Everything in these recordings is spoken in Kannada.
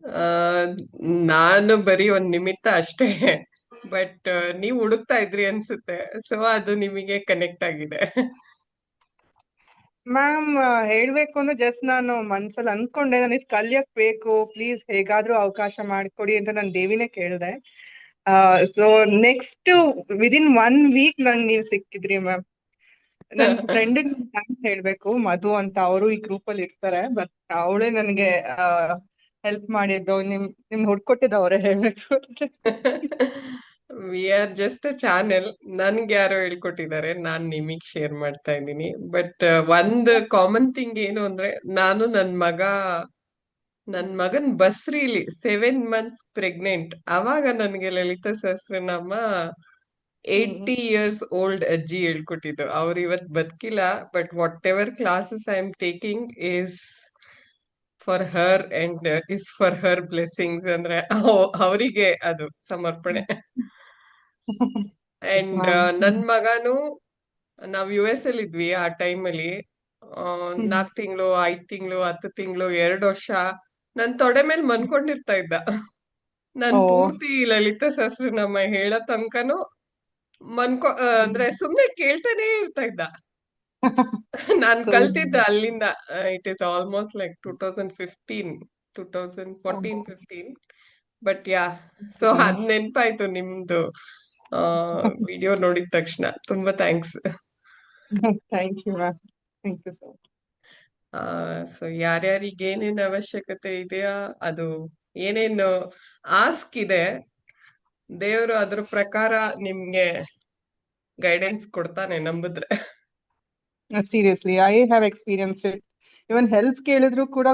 ಆ, ನಾನು ಬರೀ ಒಂದ್ ನಿಮಿತ್ತ ಅಷ್ಟೇ. ಬಟ್ ನೀವ್ ಹುಡುಕ್ತಾ ಇದ್ರಿ ಅನ್ಸುತ್ತೆ, ಸೊ ಅದು ನಿಮಗೆ ಕನೆಕ್ಟ್ ಆಗಿದೆ. ಮ್ಯಾಮ್, ಹೇಳ್ಬೇಕು ಅಂದ್ರೆ ಜಸ್ಟ್ ನಾನು ಮನ್ಸಲ್ಲಿ ಅನ್ಕೊಂಡೆ ನನಗೆ ಕಲಿಯಕ್ ಬೇಕು, ಪ್ಲೀಸ್ ಹೇಗಾದ್ರೂ ಅವಕಾಶ ಮಾಡಿಕೊಡಿ ಅಂತ ನಾನು ದೇವಿನೇ ಕೇಳಿದೆ. ಸೊ ನೆಕ್ಸ್ಟ್ ವಿದಿನ್ 1 ವೀಕ್ ನಂಗೆ ನೀವು ಸಿಕ್ಕಿದ್ರಿ ಮ್ಯಾಮ್. ನನ್ ಫ್ರೆಂಡಿಗೆ ಥ್ಯಾಂಕ್ಸ್ ಹೇಳ್ಬೇಕು, ಮಧು ಅಂತ, ಅವರು ಈ ಗ್ರೂಪ್ ಅಲ್ಲಿ ಇರ್ತಾರೆ. ಬಟ್ ಅವಳೇ ನನಗೆ ಹೆಲ್ಪ್ ಮಾಡಿದ್ದು, ನಿಮ್ ಹುಡ್ಕೊಟ್ಟಿದ್ದು ಅವರೇ ಹೇಳ್ಬೇಕು. We are just a channel. ನನ್ಗೆ ಯಾರೋ ಹೇಳ್ಕೊಟ್ಟಿದ್ದಾರೆ, ನಾನ್ ನಿಮಗ್ ಶೇರ್ ಮಾಡ್ತಾ ಇದ್ದೀನಿ. ಬಟ್ ಒಂದ್ ಕಾಮನ್ ಥಿಂಗ್ ಏನು ಅಂದ್ರೆ, ನಾನು ನನ್ ಮಗನ್ ಬಸ್ರೀಲಿ 7 ಮಂತ್ಸ್ ಪ್ರೆಗ್ನೆಂಟ್ ಅವಾಗ ನನ್ಗೆ ಲಲಿತಾ ಸಹಸ್ರನಾಮ ಹ್ಮ್. 80 years ಓಲ್ಡ್ ಅಜ್ಜಿ ಹೇಳ್ಕೊಟ್ಟಿದ್ದು. ಅವ್ರು ಇವತ್ ಬದುಕಿಲ್ಲ, but whatever classes I am taking is for her and is for her blessings. ಅಂದ್ರೆ ಅವರಿಗೆ ಅದು ಸಮರ್ಪಣೆ. Yes and ma'am. ನನ್ ಮಗನು, ನಾವ್ ಯು ಎಸ್ ಅಲ್ಲಿ ಇದ್ವಿ ಆ ಟೈಮಲ್ಲಿ. ಹ್ಮ್. 4 ತಿಂಗಳು, 5 ತಿಂಗಳು, 10 ತಿಂಗಳು, 2 ವರ್ಷ ನನ್ ತೊಡೆ ಮೇಲೆ ಮನ್ಕೊಂಡಿರ್ತಾ ಇದ್ದ. ಓ. ನಾನ್ ಪೂರ್ತಿ ಲಲಿತಾ ಸಹಸ್ರನಾಮ ಹೇಳೋ ತನಕನು ಅಂದ್ರೆ ಸುಮ್ನೆ ಕೇಳ್ತಾನೆ ಇರ್ತಾ ಇದ್ದ. ನಾನ್ ಸೊ ಕಲ್ತಿದ್ದ ಅಲ್ಲಿಂದ. It is almost like 2015, 2014-15. But yeah, so ಅದ್ ನೆನ್ಪಾಯ್ತು ನಿಮ್ದು ವಿಡಿಯೋ ನೋಡಿದ ತಕ್ಷಣ. ತುಂಬಾ thanks. Thank you ma'am. Thank you so so ಯಾರ್ಯಾರಿಗೆ ಏನೇನ್ ಅವಶ್ಯಕತೆ ಇದೆಯಾ, ಅದು ಏನೇನು ಆಸ್ಕ್ ಇದೆ, ದೇವರು ಅದ್ರ ಪ್ರಕಾರ ನಿಮ್ಗೆ ಗೈಡೆನ್ಸ್ ಕೊಡ್ತಾನೆ, ನಂಬಿದ್ರೆ. Much. Seriously I have experienced it. Even help ಕೇಳಿದ್ರು ಕೂಡ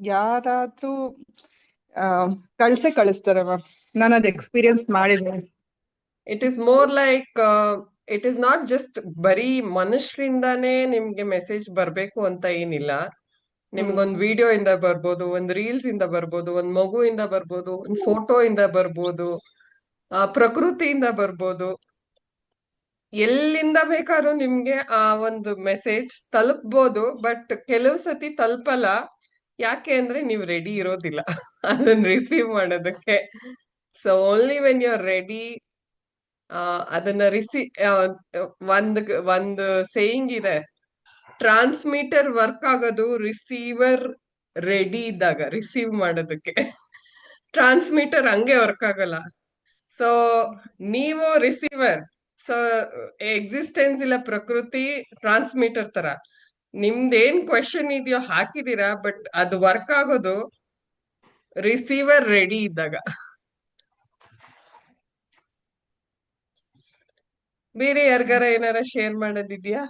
ಯಾರಾದ್ರೂ ಆ, ಕಳಿಸ್ತಾರೆ ಮ್ಯಾಮ್. ನಾನು ಅದು ಎಕ್ಸ್ಪೀರಿಯನ್ಸ್ ಮಾಡಿದ್ದೀನಿ. It is more like, it is not just ಬರೀ ಮನುಷ್ಯರಿಂದಾನೇ ನಿಮ್ಗೆ ಮೆಸೇಜ್ ಬರ್ಬೇಕು ಅಂತ ಏನಿಲ್ಲ. ನಿಮ್ಗೊಂದ್ ವಿಡಿಯೋ ಇಂದ ಬರ್ಬೋದು, ಒಂದ್ ರೀಲ್ಸ್ ಇಂದ ಬರ್ಬೋದು, ಒಂದ್ ಮಗುವಿಂದ ಬರ್ಬೋದು, ಒಂದ್ ಫೋಟೋ ಇಂದ ಬರ್ಬೋದು, ಪ್ರಕೃತಿಯಿಂದ ಬರ್ಬೋದು. ಎಲ್ಲಿಂದ ಬೇಕಾದ್ರೂ ನಿಮ್ಗೆ ಆ ಒಂದು ಮೆಸೇಜ್ ತಲುಪ್ಬೋದು. ಬಟ್ ಕೆಲವು ಸತಿ ತಲುಪಲ್ಲ. ಯಾಕೆ ಅಂದ್ರೆ ನೀವು ರೆಡಿ ಇರೋದಿಲ್ಲ ಅದನ್ನ ರಿಸೀವ್ ಮಾಡೋದಕ್ಕೆ. So only when you are ready, ಅದನ್ನ ಒಂದ್ ಒಂದು ಸೇಯಿಂಗ್ ಇದೆ, ಟ್ರಾನ್ಸ್ಮಿಟರ್ ವರ್ಕ್ ಆಗೋದು ರಿಸೀವರ್ ರೆಡಿ ಇದ್ದಾಗ, ರಿಸೀವ್ ಮಾಡೋದಕ್ಕೆ. ಟ್ರಾನ್ಸ್ಮಿಟರ್ ಹಂಗೆ ವರ್ಕ್ ಆಗಲ್ಲ. ಸೊ ನೀವು ರಿಸೀವರ್. ಸೊ ಎಕ್ಸಿಸ್ಟೆನ್ಸ್ ಇಲ್ಲ, ಪ್ರಕೃತಿ ಟ್ರಾನ್ಸ್ಮಿಟರ್ ತರ. ನಿಮ್ದೇನ್ ಕ್ವೆಶನ್ ಇದೆಯೋ ಹಾಕಿದೀರಾ, ಬಟ್ ಅದು ವರ್ಕ್ ಆಗೋದು ರಿಸೀವರ್ ರೆಡಿ ಇದ್ದಾಗ. ಬೇರೆ ಯಾರಿಗಾರ ಏನಾರ ಶೇರ್ ಮಾಡೋದಿದ್ಯಾ?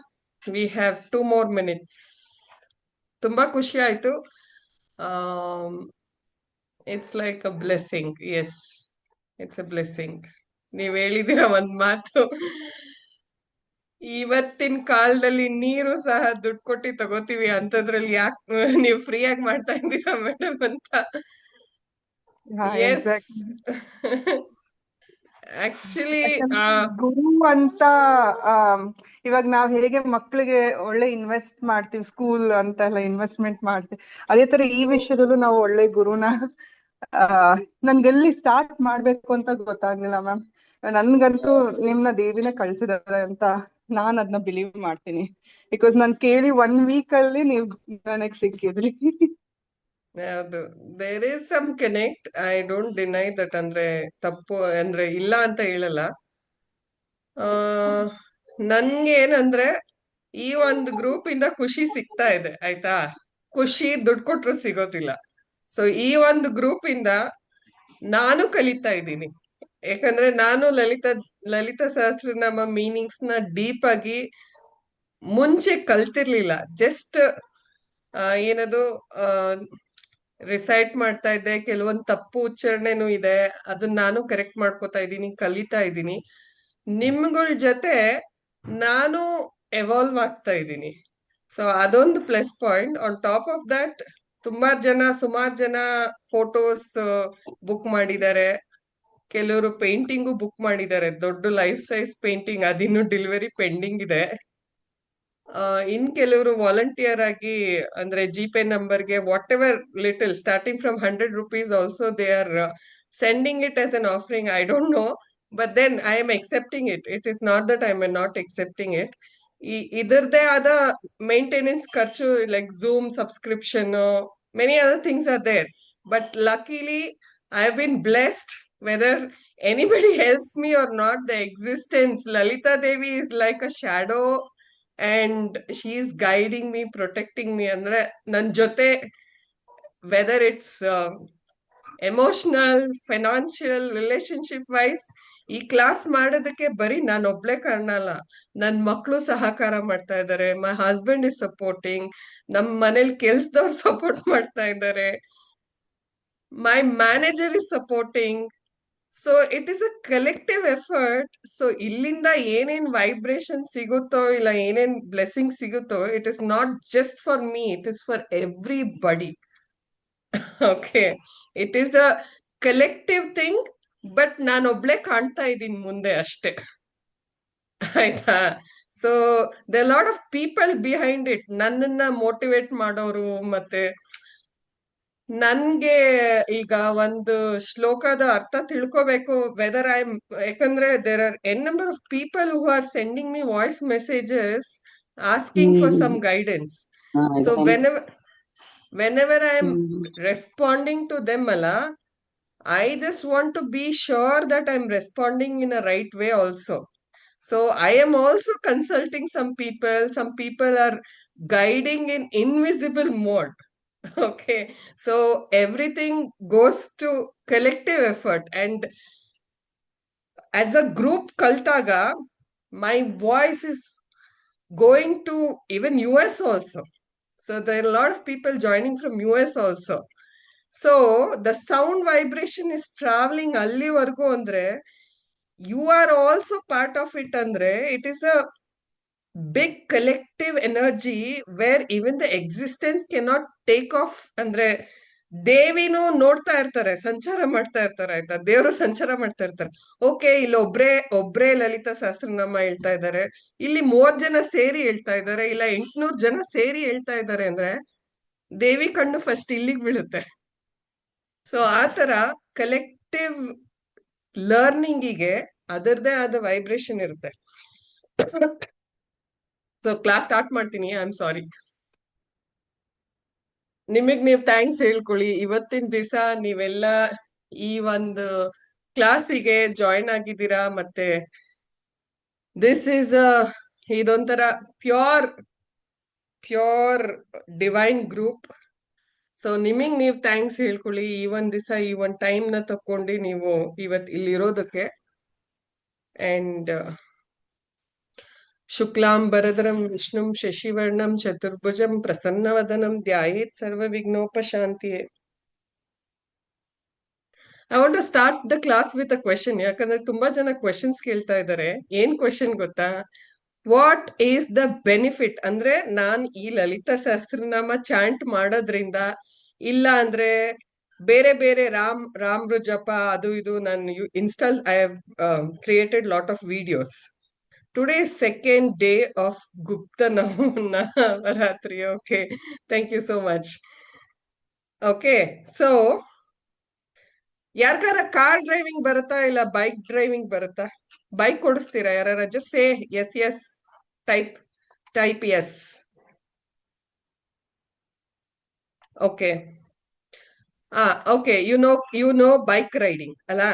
We have 2 more minutes. ತುಂಬಾ ಖುಷಿ ಆಯ್ತು. It's like a blessing. Yes, it's a blessing. ನೀವ್ ಹೇಳಿದಿರ ಒಂದ್ ಮಾತು, ಇವತ್ತಿನ ಕಾಲದಲ್ಲಿ ನೀರು ಸಹ ದುಡ್ಡು ಕೊಟ್ಟಿ ತಗೋತೀವಿ, ಅಂತದ್ರಲ್ಲಿ ಯಾಕೆ ನೀವು ಫ್ರೀ ಆಗಿ ಮಾಡ್ತಾ ಇದ್ದೀರಾ ಮೇಡಮ್ ಅಂತ. S, exactly. ಆಕ್ಚುಲಿ ಗುರು ಅಂತ, ಇವಾಗ ನಾವ್ ಹೇಗೆ ಮಕ್ಳಿಗೆ ಒಳ್ಳೆ ಇನ್ವೆಸ್ಟ್ ಮಾಡ್ತೀವಿ, ಸ್ಕೂಲ್ ಅಂತ ಎಲ್ಲ ಇನ್ವೆಸ್ಟ್ಮೆಂಟ್ ಮಾಡ್ತೀವಿ, ಅದೇ ತರ ಈ ವಿಷಯದಲ್ಲೂ ನಾವು ಒಳ್ಳೆ ಗುರುನ ಆ ನನ್ಗೆಲ್ಲಿ ಸ್ಟಾರ್ಟ್ ಮಾಡ್ಬೇಕು ಅಂತ ಗೊತ್ತಾಗ್ಲಿಲ್ಲ ಮ್ಯಾಮ್. ನನ್ಗಂತೂ ನಿಮ್ನ ದೇವಿನ ಕಳ್ಸಿದಾರೆ ಅಂತ ನಾನ್ ಅದನ್ನ ಬಿಲೀವ್ ಮಾಡ್ತೀನಿ. ಬಿಕಾಸ್ ನಾನ್ ಕೇಳಿ 1 ವೀಕ್ ಅಲ್ಲಿ ನೀವ್ ನನಗ್ ಸಿಕ್ಕಿದ್ರಿ. ಹೌದು, there is some connect. I don't deny that. ಅಂದ್ರೆ ತಪ್ಪು ಅಂದ್ರೆ ಇಲ್ಲ ಅಂತ ಹೇಳಲ್ಲ. ಆ ನನ್ಗೆ ಏನಂದ್ರೆ, ಈ ಒಂದು ಗ್ರೂಪ್ ಇಂದ ಖುಷಿ ಸಿಗ್ತಾ ಇದೆ, ಆಯ್ತಾ. ಖುಷಿ ದುಡ್ಡು ಕೊಟ್ರು ಸಿಗೋದಿಲ್ಲ. ಸೊ ಈ ಒಂದು ಗ್ರೂಪ್ ಇಂದ ನಾನು ಕಲಿತಾ ಇದ್ದೀನಿ. ಯಾಕಂದ್ರೆ ನಾನು ಲಲಿತಾ ಸಹಸ್ರನಾಮ ಮೀನಿಂಗ್ಸ್ ನ ಡೀಪ್ ಆಗಿ ಮುಂಚೆ ಕಲ್ತಿರ್ಲಿಲ್ಲ. ಜಸ್ಟ್ ಏನದು ರಿಸೈಟ್ ಮಾಡ್ತಾ ಇದ್ದೆ. ಕೆಲವೊಂದು ತಪ್ಪು ಉಚ್ಚಾರಣೆನೂ ಇದೆ, ಅದನ್ನ ನಾನು ಕರೆಕ್ಟ್ ಮಾಡ್ಕೋತಾ ಇದ್ದೀನಿ, ಕಲಿತಾ ಇದ್ದೀನಿ. ನಿಮ್ಗಳ ಜೊತೆ ನಾನು ಎವಾಲ್ವ್ ಆಗ್ತಾ ಇದ್ದೀನಿ. ಸೊ ಅದೊಂದು plus point. On top of that, ಸುಮಾರು ಜನ ಫೋಟೋಸ್ ಬುಕ್ ಮಾಡಿದ್ದಾರೆ. ಕೆಲವರು ಪೇಂಟಿಂಗು ಬುಕ್ ಮಾಡಿದ್ದಾರೆ, ದೊಡ್ಡ ಲೈಫ್ ಸೈಜ್ ಪೇಂಟಿಂಗ್. ಅದಿನ್ನು ಡೆಲಿವರಿ ಪೆಂಡಿಂಗ್ ಇದೆ. ಇನ್ ಕೆಲವರು ವಾಲಂಟಿಯರ್ ಆಗಿ ಅಂದ್ರೆ ಜಿಪೇ ನಂಬರ್ಗೆ whatever little starting from 100 rupees also they are sending it as an offering. I don't know, but then I am accepting it. It is not that I am not accepting it. ಇದರದೇ ಆದ ಮೇಂಟೆನೆನ್ಸ್ ಖರ್ಚು, like Zoom subscription, many other things are there. But luckily I have been blessed. Weather anybody helps me or not, the existence Lalita Devi is like a shadow and she is guiding me, protecting me. ಅಂದ್ರೆ ನನ್ ಜೊತೆ, whether it's emotional, financial, relationship wise, ಈ ಕ್ಲಾಸ್ ಮಾಡೋದಕ್ಕೆ ಬರೀ ನಾನು ಒಬ್ಳೆ ಕಾರಣ ಅಲ್ಲ. ನನ್ ಮಕ್ಕಳು ಸಹಕಾರ ಮಾಡ್ತಾ ಇದ್ದಾರೆ, ಮೈ ಹಸ್ಬೆಂಡ್ ಇಸ್ ಸಪೋರ್ಟಿಂಗ್, ನಮ್ ಮನೇಲಿ ಕೆಲ್ಸದವ್ರು ಸಪೋರ್ಟ್ ಮಾಡ್ತಾ ಇದ್ದಾರೆ, my manager is supporting. So it is a collective effort. So ಇಲ್ಲಿಂದ ಏನೇನ್ ವೈಬ್ರೇಷನ್ ಸಿಗುತ್ತೋ, ಇಲ್ಲ ಏನೇನ್ ಬ್ಲೆಸ್ಸಿಂಗ್ ಸಿಗುತ್ತೋ, it is not just for me, it is for everybody. Okay, it is a collective thing. But ನಾನು ಒಬ್ಳೆ ಕಾಣ್ತಾ ಇದ್ದೀನಿ ಮುಂದೆ ಅಷ್ಟೇ. ಆಯ್ತಾ? So the lot of people behind it, ನನ್ನನ್ನ ಮೋಟಿವೇಟ್ ಮಾಡೋರು. ಮತ್ತೆ ನನ್ಗೆ ಈಗ ಒಂದು ಶ್ಲೋಕದ ಅರ್ಥ ತಿಳ್ಕೋಬೇಕು, ವೆದರ್ ಐ ಯಾಕಂದ್ರೆ there R N number of people who are sending me voice messages asking for some guidance. So whenever I am responding to them ala, I just want to be sure that I'm responding in a right way also. So I am also consulting some people. Some people are guiding in invisible mode. Okay, so everything goes to collective effort, and as a group kaltaga, my voice is going to even US also. So there are a lot of people joining from US also. So the sound vibration is traveling allivargu andre, you are also part of it andre. It is a big collective energy where even the existence cannot take off. ಅಂದ್ರೆ ದೇವಿನೂ ನೋಡ್ತಾ ಇರ್ತಾರೆ, ಸಂಚಾರ ಮಾಡ್ತಾ ಇರ್ತಾರೆ. ಆಯ್ತಾ? ದೇವರು ಸಂಚಾರ ಮಾಡ್ತಾ ಇರ್ತಾರೆ. ಓಕೆ, ಇಲ್ಲಿ ಒಬ್ರೇ ಲಲಿತಾ ಸಹಸ್ರನಾಮ ಹೇಳ್ತಾ ಇದ್ದಾರೆ, ಇಲ್ಲಿ 30 ಜನ ಸೇರಿ ಹೇಳ್ತಾ ಇದ್ದಾರೆ, ಇಲ್ಲ 800 ಜನ ಸೇರಿ ಹೇಳ್ತಾ ಇದ್ದಾರೆ ಅಂದ್ರೆ ದೇವಿ ಕಣ್ಣು ಫಸ್ಟ್ ಇಲ್ಲಿಗೆ ಬೀಳುತ್ತೆ. ಸೊ ಆತರ ಕಲೆಕ್ಟಿವ್ ಲರ್ನಿಂಗಿಗೆ ಅದರದೇ ಆದ ವೈಬ್ರೇಷನ್ ಇರುತ್ತೆ. ಸೊ ಕ್ಲಾಸ್ ಸ್ಟಾರ್ಟ್ ಮಾಡ್ತೀನಿ. I am sorry. ನಿಮಗ್ ನೀವ್ ಥ್ಯಾಂಕ್ಸ್ ಹೇಳ್ಕೊಳ್ಳಿ. ಇವತ್ತಿನ ದಿವಸ ನೀವೆಲ್ಲ ಈ ಒಂದು ಕ್ಲಾಸಿಗೆ ಜಾಯಿನ್ ಆಗಿದ್ದೀರಾ. ಮತ್ತೆ ದಿಸ್ ಈಸ್ ಇದೊಂಥರ ಪ್ಯೂರ್ ಡಿವೈನ್ ಗ್ರೂಪ್. ಸೊ ನಿಮಗ್ ನೀವ್ ಥ್ಯಾಂಕ್ಸ್ ಹೇಳ್ಕೊಳ್ಳಿ. ಈ ಒಂದ್ ದಿವಸ ಈ ಒಂದ್ ಟೈಮ್ ನ ತಕೊಂಡು ನೀವು ಇವತ್ ಇಲ್ಲಿ ಇರೋದಕ್ಕೆ. ಅಂಡ್ ಶುಕ್ಲಾಂಬರಧರಂ ವಿಷ್ಣುಂ ಶಶಿವರ್ಣಂ ಚತುರ್ಭುಜಂ ಪ್ರಸನ್ನವದನಂ ಧ್ಯಾಯೇತ್ ಸರ್ವವಿಘ್ನೋಪಶಾಂತಿಯೇ. I want to start the class with a question. ಯಾಕಂದ್ರೆ ತುಂಬಾ ಜನ ಕ್ವೆಶನ್ಸ್ ಕೇಳ್ತಾ ಇದ್ದಾರೆ. ಏನ್ ಕ್ವೆಶನ್ ಗೊತ್ತಾ? What is the benefit? ಅಂದ್ರೆ ನಾನ್ ಈ ಲಲಿತಾ ಸಹಸ್ರನಾಮ ಚಾಂಟ್ ಮಾಡೋದ್ರಿಂದ, ಇಲ್ಲ ಅಂದ್ರೆ ಬೇರೆ ಬೇರೆ ರಾಮ್ರ ಜಪ ಅದು ಇದು ನಾನು install, I have created lot of videos. Today is second day of Gupta Navaratri. Okay, thank you so much. Okay, so ಯಾರ್ಗಾರ ಕಾರ್ ಡ್ರೈವಿಂಗ್ ಬರುತ್ತಾ, ಇಲ್ಲ ಬೈಕ್ ಡ್ರೈವಿಂಗ್ ಬರುತ್ತಾ? ಬೈಕ್ ಕೊಡಿಸ್ತೀರಾ ಯಾರ? Just say yes yes, type yes. Okay, okay, you know bike riding ಅಲ್ಲ?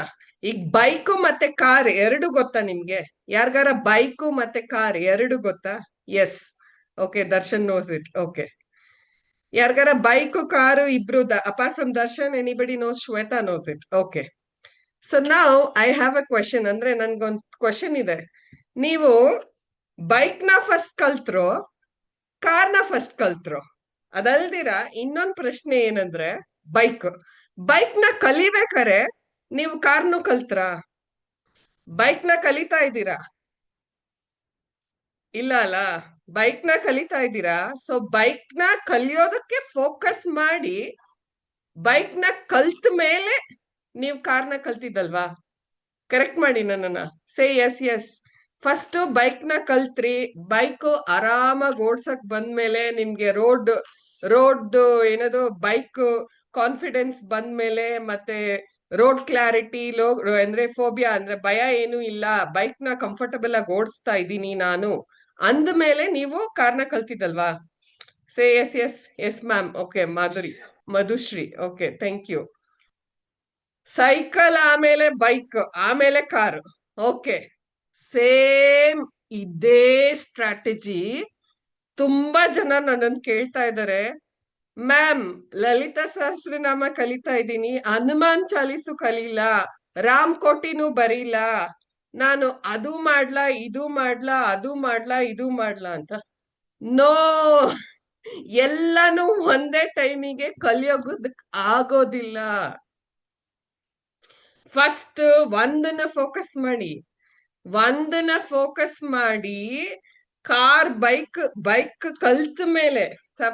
ಈಗ ಬೈಕು ಮತ್ತೆ ಕಾರ್ ಎರಡು ಗೊತ್ತಾ ನಿಮ್ಗೆ? ಯಾರ್ಗಾರ ಬೈಕು ಮತ್ತೆ ಕಾರ್ ಎರಡು ಗೊತ್ತಾ? Yes, okay, Darshan knows it. Okay, ಯಾರ್ಗಾರ ಬೈಕು ಕಾರು ಇಬ್ರು, apart from Darshan anybody knows? Shweta knows it. Okay, so ನಾವ್ ಐ ಹ್ಯಾವ್ ಅ ಕ್ವೆಶನ್. ಅಂದ್ರೆ ನನ್ಗೊಂದ್ ಕ್ವೆಶನ್ ಇದೆ. ನೀವು ಬೈಕ್ ನ ಫಸ್ಟ್ ಕಲ್ತ್ರೋ, ಕಾರ್ನ ಫಸ್ಟ್ ಕಲ್ತ್ರೋ? ಅದಲ್ದಿರ ಇನ್ನೊಂದ್ ಪ್ರಶ್ನೆ ಏನಂದ್ರೆ, ಬೈಕ್ ನ ಕಲಿಬೇಕಾರೆ ನೀವು ಕಾರ್ನು ಕಲ್ತ್ರಾ? ಬೈಕ್ ನ ಕಲಿತಾ ಇದ್ದೀರಾ? ಇಲ್ಲ ಅಲ್ಲ, ಬೈಕ್ ನ ಕಲಿತಾ ಇದ್ದೀರಾ. ಸೊ ಬೈಕ್ ನ ಕಲಿಯೋದಕ್ಕೆ ಫೋಕಸ್ ಮಾಡಿ, ಬೈಕ್ ನ ಕಲ್ತ ಮೇಲೆ ನೀವು ಕಾರ್ನ ಕಲ್ತಿದ್ದಲ್ವಾ? ಕರೆಕ್ಟ್ ಮಾಡಿ ನನ್ನನ್ನ. Say yes yes. First bike ನ ಕಲ್ತ್ರಿ, ಬೈಕ್ ಆರಾಮಾಗಿ ಓಡ್ಸಕ್ ಬಂದ್ಮೇಲೆ ನಿಮ್ಗೆ ರೋಡ್ ಏನದು ಬೈಕ್ ಕಾನ್ಫಿಡೆನ್ಸ್ ಬಂದ್ಮೇಲೆ, ಮತ್ತೆ ರೋಡ್ ಕ್ಲಾರಿಟಿ ಅಂದ್ರೆ ಫೋಬಿಯಾ ಅಂದ್ರೆ ಭಯ ಏನು ಇಲ್ಲ, ಬೈಕ್ ನ ಕಂಫರ್ಟಬಲ್ ಆಗಿ ಓಡಿಸ್ತಾ ಇದ್ದೀನಿ ನಾನು ಅಂದ್ಮೇಲೆ ನೀವು ಕಾರ್ನ ಕಲ್ತಿದ್ದಲ್ವಾ? Say yes yes yes ma'am. Okay Madhushree, okay, thank you. Cycle ಆಮೇಲೆ ಬೈಕ್ ಆಮೇಲೆ ಕಾರ್. ಓಕೆ, ಸೇಮ್ ಇದೇ ಸ್ಟ್ರಾಟಜಿ ತುಂಬಾ ಜನ ನನ್ನನ್ನು ಕೇಳ್ತಾ ಇದ್ದಾರೆ. ಮ್ಯಾಮ್, ಲಲಿತಾ ಸಹಸ್ರನಾಮ ಕಲಿತಾ ಇದ್ದೀನಿ, ಹನುಮಾನ್ ಚಾಲೀಸು ಕಲೀಲ, ರಾಮ್ ಕೋಟಿನೂ ಬರೀಲ, ನಾನು ಅದು ಮಾಡ್ಲಾ ಇದು ಮಾಡ್ಲಾ ಇದು ಮಾಡ್ಲಾ ಅಂತ. ನೋ, ಎಲ್ಲಾನು ಒಂದೇ ಟೈಮಿಗೆ ಕಲಿಯೋದಕ್ ಆಗೋದಿಲ್ಲ. ಫಸ್ಟ್ ಒಂದನ್ನ ಫೋಕಸ್ ಮಾಡಿ ಕಾರ್ ಬೈಕ್ ಕಲ್ತ ಮೇಲೆ,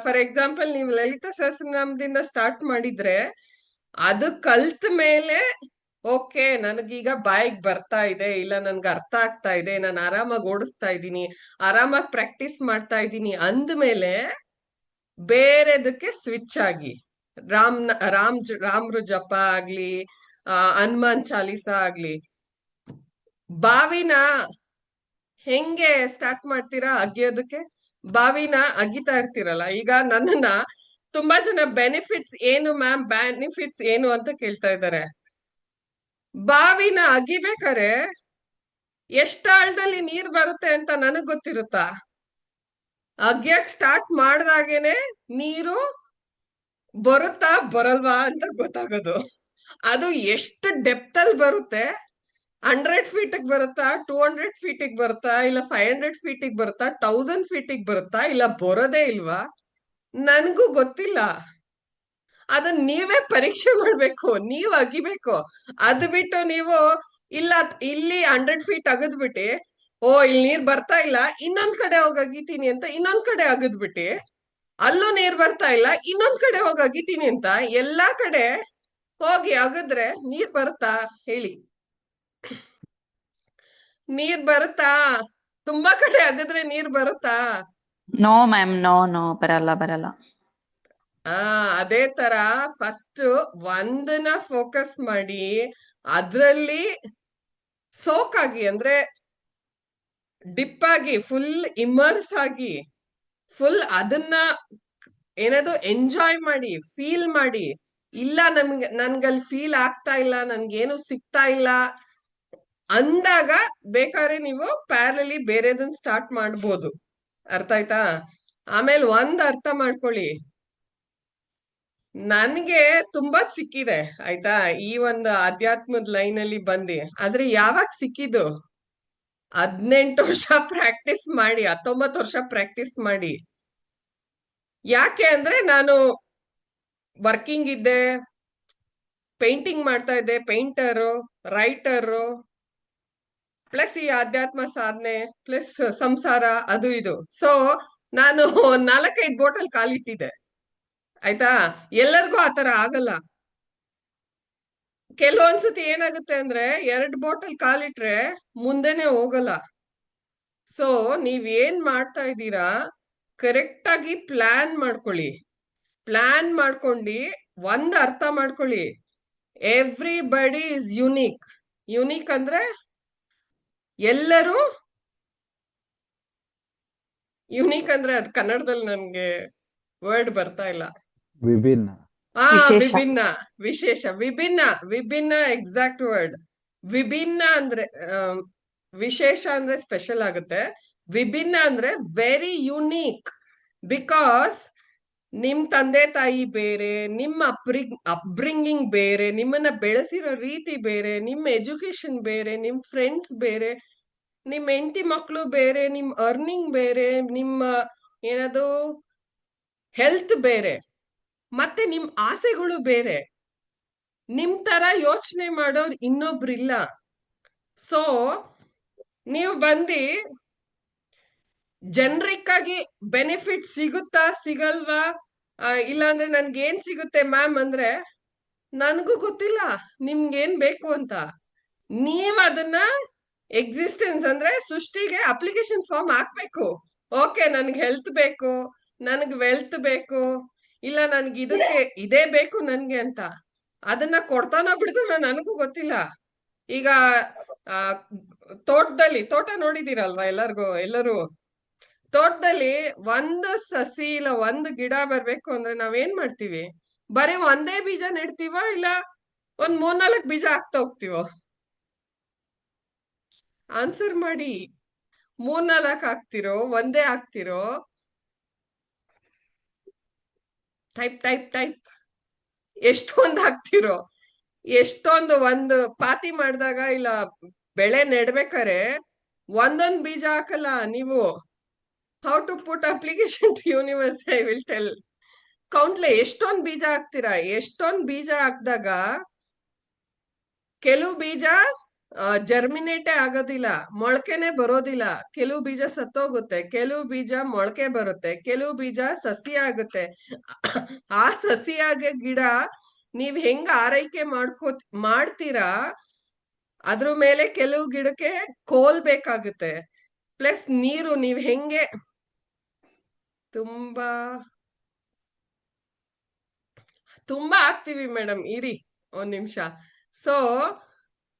ಫಾರ್ ಎಕ್ಸಾಂಪಲ್ ನೀವು ಲಲಿತಾ ಸಹಸ್ರನಾಮದಿಂದ ಸ್ಟಾರ್ಟ್ ಮಾಡಿದ್ರೆ ಅದು ಕಲ್ತ ಮೇಲೆ ಓಕೆ ನನಗೀಗ ಬೈಕ್ ಬರ್ತಾ ಇದೆ, ಇಲ್ಲ ನನ್ಗೆ ಅರ್ಥ ಆಗ್ತಾ ಇದೆ, ನಾನು ಆರಾಮಾಗಿ ಓಡಿಸ್ತಾ ಇದ್ದೀನಿ, ಆರಾಮಾಗಿ ಪ್ರಾಕ್ಟೀಸ್ ಮಾಡ್ತಾ ಇದ್ದೀನಿ ಅಂದ್ಮೇಲೆ ಬೇರೆದಕ್ಕೆ ಸ್ವಿಚ್ ಆಗಿ. ರಾಮ್ರ ಜಪ ಆಗ್ಲಿ, ಹನುಮಾನ್ ಚಾಲೀಸ ಆಗ್ಲಿ. ಬಾವಿನ ಹೆಂಗೆ ಸ್ಟಾರ್ಟ್ ಮಾಡ್ತೀರಾ ಅಗಿಯೋದಕ್ಕೆ? ಬಾವಿನ ಅಗಿತಾ ಇರ್ತೀರಲ್ಲ. ಈಗ ನನ್ನನ್ನ ತುಂಬಾ ಜನ ಬೆನಿಫಿಟ್ಸ್ ಏನು ಮ್ಯಾಮ್, ಬೆನಿಫಿಟ್ಸ್ ಏನು ಅಂತ ಕೇಳ್ತಾ ಇದ್ದಾರೆ. ಬಾವಿನ ಅಗಿಬೇಕಾರೆ ಎಷ್ಟ ಆಳದಲ್ಲಿ ನೀರ್ ಬರುತ್ತೆ ಅಂತ ನನಗ್ ಗೊತ್ತಿರುತ್ತಾ? ಅಗ್ಯಕ್ ಸ್ಟಾರ್ಟ್ ಮಾಡ್ದಾಗೇನೆ ನೀರು ಬರುತ್ತಾ ಬರಲ್ವಾ ಅಂತ ಗೊತ್ತಾಗೋದು. ಅದು ಎಷ್ಟು ಡೆಪ್ತ್ ಅಲ್ಲಿ ಬರುತ್ತೆ, 100 ಫೀಟಿಗೆ ಬರುತ್ತಾ, 200 ಫೀಟಿಗೆ ಬರುತ್ತಾ, ಇಲ್ಲ 500 ಫೀಟಿಗೆ ಬರುತ್ತಾ, 1000 ಫೀಟಿಗೆ ಬರುತ್ತಾ, ಇಲ್ಲ ಬರೋದೇ ಇಲ್ವಾ, ನನ್ಗೂ ಗೊತ್ತಿಲ್ಲ. ಅದನ್ನ ನೀವೇ ಪರೀಕ್ಷೆ ಮಾಡ್ಬೇಕು, ನೀವ್ ಅಗಿಬೇಕು. ಅದ್ ಬಿಟ್ಟು ನೀವು ಇಲ್ಲ ಇಲ್ಲಿ 100 ಫೀಟ್ ಅಗದ್ಬಿಟ್ಟು, ಓ ಇಲ್ಲಿ ನೀರ್ ಬರ್ತಾ ಇಲ್ಲ, ಇನ್ನೊಂದ್ ಕಡೆ ಹೋಗಿ ಅಗಿತೀನಿ ಅಂತ ಇನ್ನೊಂದ್ ಕಡೆ ಅಗದ್ಬಿಟ್ಟು, ಅಲ್ಲೂ ನೀರ್ ಬರ್ತಾ ಇಲ್ಲ, ಇನ್ನೊಂದ್ ಕಡೆ ಹೋಗಿ ಅಗಿತೀನಿ ಅಂತ ಎಲ್ಲಾ ಕಡೆ ಹೋಗಿ ಅಗದ್ರೆ ನೀರ್ ಬರುತ್ತಾ ಹೇಳಿ? ನೀರ್ ಬರುತ್ತಾ? ತುಂಬಾ ಕಡೆ ಅಗದ್ರೆ ನೀರ್ ಬರುತ್ತಾ? ನೋ ಮ್ಯಾಮ್, ನೋ ಬರಲ್ಲ. ಅದೇ ತರ ಫಸ್ಟ್ ಒಂದನ್ನ ಫೋಕಸ್ ಮಾಡಿ ಅದ್ರಲ್ಲಿ ಸೋಕಾಗಿ, ಅಂದ್ರೆ ಡಿಪ್ ಆಗಿ, ಫುಲ್ ಇಮರ್ಸ್ ಆಗಿ, ಫುಲ್ ಅದನ್ನ ಏನದು ಎಂಜಾಯ್ ಮಾಡಿ, ಫೀಲ್ ಮಾಡಿ. ಇಲ್ಲ ನನ್ಗಲ್ಲಿ ಫೀಲ್ ಆಗ್ತಾ ಇಲ್ಲ, ನನ್ಗೇನು ಸಿಗ್ತಾ ಇಲ್ಲ ಅಂದಾಗ ಬೇಕಾದ್ರೆ ನೀವು ಪ್ಯಾರಲಿ ಬೇರೆದನ್ನ ಸ್ಟಾರ್ಟ್ ಮಾಡ್ಬೋದು. ಅರ್ಥ ಆಯ್ತಾ? ಆಮೇಲೆ ಒಂದ್ ಅರ್ಥ ಮಾಡ್ಕೊಳ್ಳಿ, ನನ್ಗೆ ತುಂಬಾ ಸಿಕ್ಕಿದೆ ಆಯ್ತಾ ಈ ಒಂದು ಅಧ್ಯಾತ್ಮದ ಲೈನ್ ಅಲ್ಲಿ ಬಂದಿ. ಆದ್ರೆ ಯಾವಾಗ ಸಿಕ್ಕಿದ್ದು? 18 ವರ್ಷ ಪ್ರಾಕ್ಟೀಸ್ ಮಾಡಿ, 19 ವರ್ಷ ಪ್ರಾಕ್ಟೀಸ್ ಮಾಡಿ. ಯಾಕೆ ಅಂದ್ರೆ ನಾನು ವರ್ಕಿಂಗ್ ಇದ್ದೆ, ಪೇಂಟಿಂಗ್ ಮಾಡ್ತಾ ಇದ್ದೆ, ಪೇಂಟರು, ರೈಟರು, ಪ್ಲಸ್ ಈ ಅಧ್ಯಾತ್ಮ ಸಾಧನೆ, ಪ್ಲಸ್ ಸಂಸಾರ, ಅದು ಇದು. ಸೊ ನಾನು 4-5 ಬೋಟಲ್ ಕಾಲಿಟ್ಟಿದ್ದೆ ಆಯ್ತಾ. ಎಲ್ಲರಿಗೂ ಆತರ ಆಗಲ್ಲ. ಕೆಲವೊಂದ್ಸತಿ ಏನಾಗುತ್ತೆ ಅಂದ್ರೆ 2 ಬೋಟಲ್ ಕಾಲಿಟ್ರೆ ಮುಂದೆನೆ ಹೋಗಲ್ಲ. ಸೊ ನೀವ್ ಏನ್ ಮಾಡ್ತಾ ಇದ್ದೀರಾ, ಕರೆಕ್ಟ್ ಆಗಿ ಪ್ಲಾನ್ ಮಾಡ್ಕೊಳ್ಳಿ. ಪ್ಲಾನ್ ಮಾಡ್ಕೊಂಡು ಒಂದ್ ಅರ್ಥ ಮಾಡ್ಕೊಳ್ಳಿ, ಎವ್ರಿಬಡಿ ಇಸ್ ಯುನೀಕ್. ಯುನೀಕ್ ಅಂದ್ರೆ ಎಲ್ಲರೂ ಯುನೀಕ್ ಅಂದ್ರೆ ಅದು ಕನ್ನಡದಲ್ಲಿ ನನ್ಗೆ ವರ್ಡ್ ಬರ್ತಾ ಇಲ್ಲ. ವಿಭಿನ್ನ. ವಿಶೇಷ. ವಿಭಿನ್ನ ಎಕ್ಸಾಕ್ಟ್ ವರ್ಡ್. ವಿಭಿನ್ನ ಅಂದ್ರೆ ವಿಶೇಷ ಅಂದ್ರೆ ಸ್ಪೆಷಲ್ ಆಗುತ್ತೆ. ವಿಭಿನ್ನ ಅಂದ್ರೆ ವೆರಿ ಯುನೀಕ್. ಬಿಕಾಸ್ ನಿಮ್ ತಂದೆ ತಾಯಿ ಬೇರೆ, ನಿಮ್ಮ ಅಪ್ಬ್ರಿಂಗಿಂಗ್ ಬೇರೆ, ನಿಮ್ಮನ್ನ ಬೆಳೆಸಿರೋ ರೀತಿ ಬೇರೆ, ನಿಮ್ಮ ಎಜುಕೇಶನ್ ಬೇರೆ, ನಿಮ್ ಫ್ರೆಂಡ್ಸ್ ಬೇರೆ, ನಿಮ್ ಹೆಂಡತಿ ಮಕ್ಳು ಬೇರೆ, ನಿಮ್ ಅರ್ನಿಂಗ್ ಬೇರೆ, ನಿಮ್ಮ ಏನದು ಹೆಲ್ತ್ ಬೇರೆ, ಮತ್ತೆ ನಿಮ್ ಆಸೆಗಳು ಬೇರೆ. ನಿಮ್ ತರ ಯೋಚನೆ ಮಾಡೋರು ಇನ್ನೊಬ್ರಿಲ್ಲ. ಸೊ ನೀವು ಬಂದು ಜನರಿಕ್ ಆಗಿ ಬೆನಿಫಿಟ್ ಸಿಗುತ್ತಾ ಸಿಗಲ್ವಾ, ಇಲ್ಲಾಂದ್ರೆ ನನ್ಗೇನ್ ಸಿಗುತ್ತೆ ಮ್ಯಾಮ್ ಅಂದ್ರೆ ನನ್ಗೂ ಗೊತ್ತಿಲ್ಲ ನಿಮ್ಗೇನ್ ಬೇಕು ಅಂತ. ನೀವ್ ಅದನ್ನ ಎಕ್ಸಿಸ್ಟೆನ್ಸ್ ಅಂದ್ರೆ ಸೃಷ್ಟಿಗೆ ಅಪ್ಲಿಕೇಶನ್ ಫಾರ್ಮ್ ಹಾಕ್ಬೇಕು. ಓಕೆ, ನನ್ಗೆ ಹೆಲ್ತ್ ಬೇಕು, ನನ್ಗೆ ವೆಲ್ತ್ ಬೇಕು, ಇಲ್ಲ ನನ್ಗೆ ಇದಕ್ಕೆ ಇದೇ ಬೇಕು ನನ್ಗೆ ಅಂತ. ಅದನ್ನ ಕೊಡ್ತಾನೋ ಬಿಡ್ತಾನೋ ನನಗೂ ಗೊತ್ತಿಲ್ಲ. ಈಗ ಆ ತೋಟ ನೋಡಿದೀರಲ್ವಾ ಎಲ್ಲರೂ ತೋಟದಲ್ಲಿ ಒಂದು ಸಸಿ ಇಲ್ಲ ಒಂದು ಗಿಡ ಬರ್ಬೇಕು ಅಂದ್ರೆ ನಾವೇನ್ ಮಾಡ್ತೀವಿ? ಬರೀ ಒಂದೇ ಬೀಜ ನೆಡ್ತೀವ, ಇಲ್ಲ ಒಂದ್ 3-4 ಬೀಜ ಹಾಕ್ತಾ ಹೋಗ್ತೀವೋ? ಆನ್ಸರ್ ಮಾಡಿ. 3-4 ಹಾಕ್ತಿರೋ, ಒಂದೇ ಹಾಕ್ತಿರೋ? ಟೈಪ್ ಎಷ್ಟೊಂದು ಹಾಕ್ತಿರೋ? ಒಂದು ಪಾತಿ ಮಾಡಿದಾಗ ಇಲ್ಲ ಬೆಳೆ ನೆಡ್ಬೇಕಾರೆ ಒಂದೊಂದ್ ಬೀಜ ಹಾಕಲ್ಲ ನೀವು. How to put application to universe, I will tell. Countless ಎಷ್ಟೊಂದ್ ಬೀಜ ಹಾಕ್ತೀರಾ? ಎಷ್ಟೊಂದ್ ಬೀಜ ಹಾಕ್ದಾಗ ಕೆಲವು ಬೀಜ ಜರ್ಮಿನೇಟೇ ಆಗೋದಿಲ್ಲ, ಮೊಳಕೆನೆ ಬರೋದಿಲ್ಲ. ಕೆಲವು ಬೀಜ ಸತ್ತೋಗುತ್ತೆ, ಕೆಲವು ಬೀಜ ಮೊಳಕೆ ಬರುತ್ತೆ, ಕೆಲವು ಬೀಜ ಸಸಿ ಆಗುತ್ತೆ. ಆ ಸಸಿಯಾಗ ಗಿಡ ನೀವ್ ಹೆಂಗ್ ಆರೈಕೆ ಮಾಡ್ತೀರಾ ಅದ್ರ ಮೇಲೆ ಕೆಲವು ಗಿಡಕ್ಕೆ ಕೋಲ್ ಬೇಕಾಗುತ್ತೆ, ಪ್ಲಸ್ ನೀರು ನೀವ್ ಹೆಂಗೆ ತುಂಬಾ ಹಾಕ್ತಿವಿ ಮೇಡಮ್, ಇರಿ ಒಂದ್ ನಿಮಿಷ. ಸೊ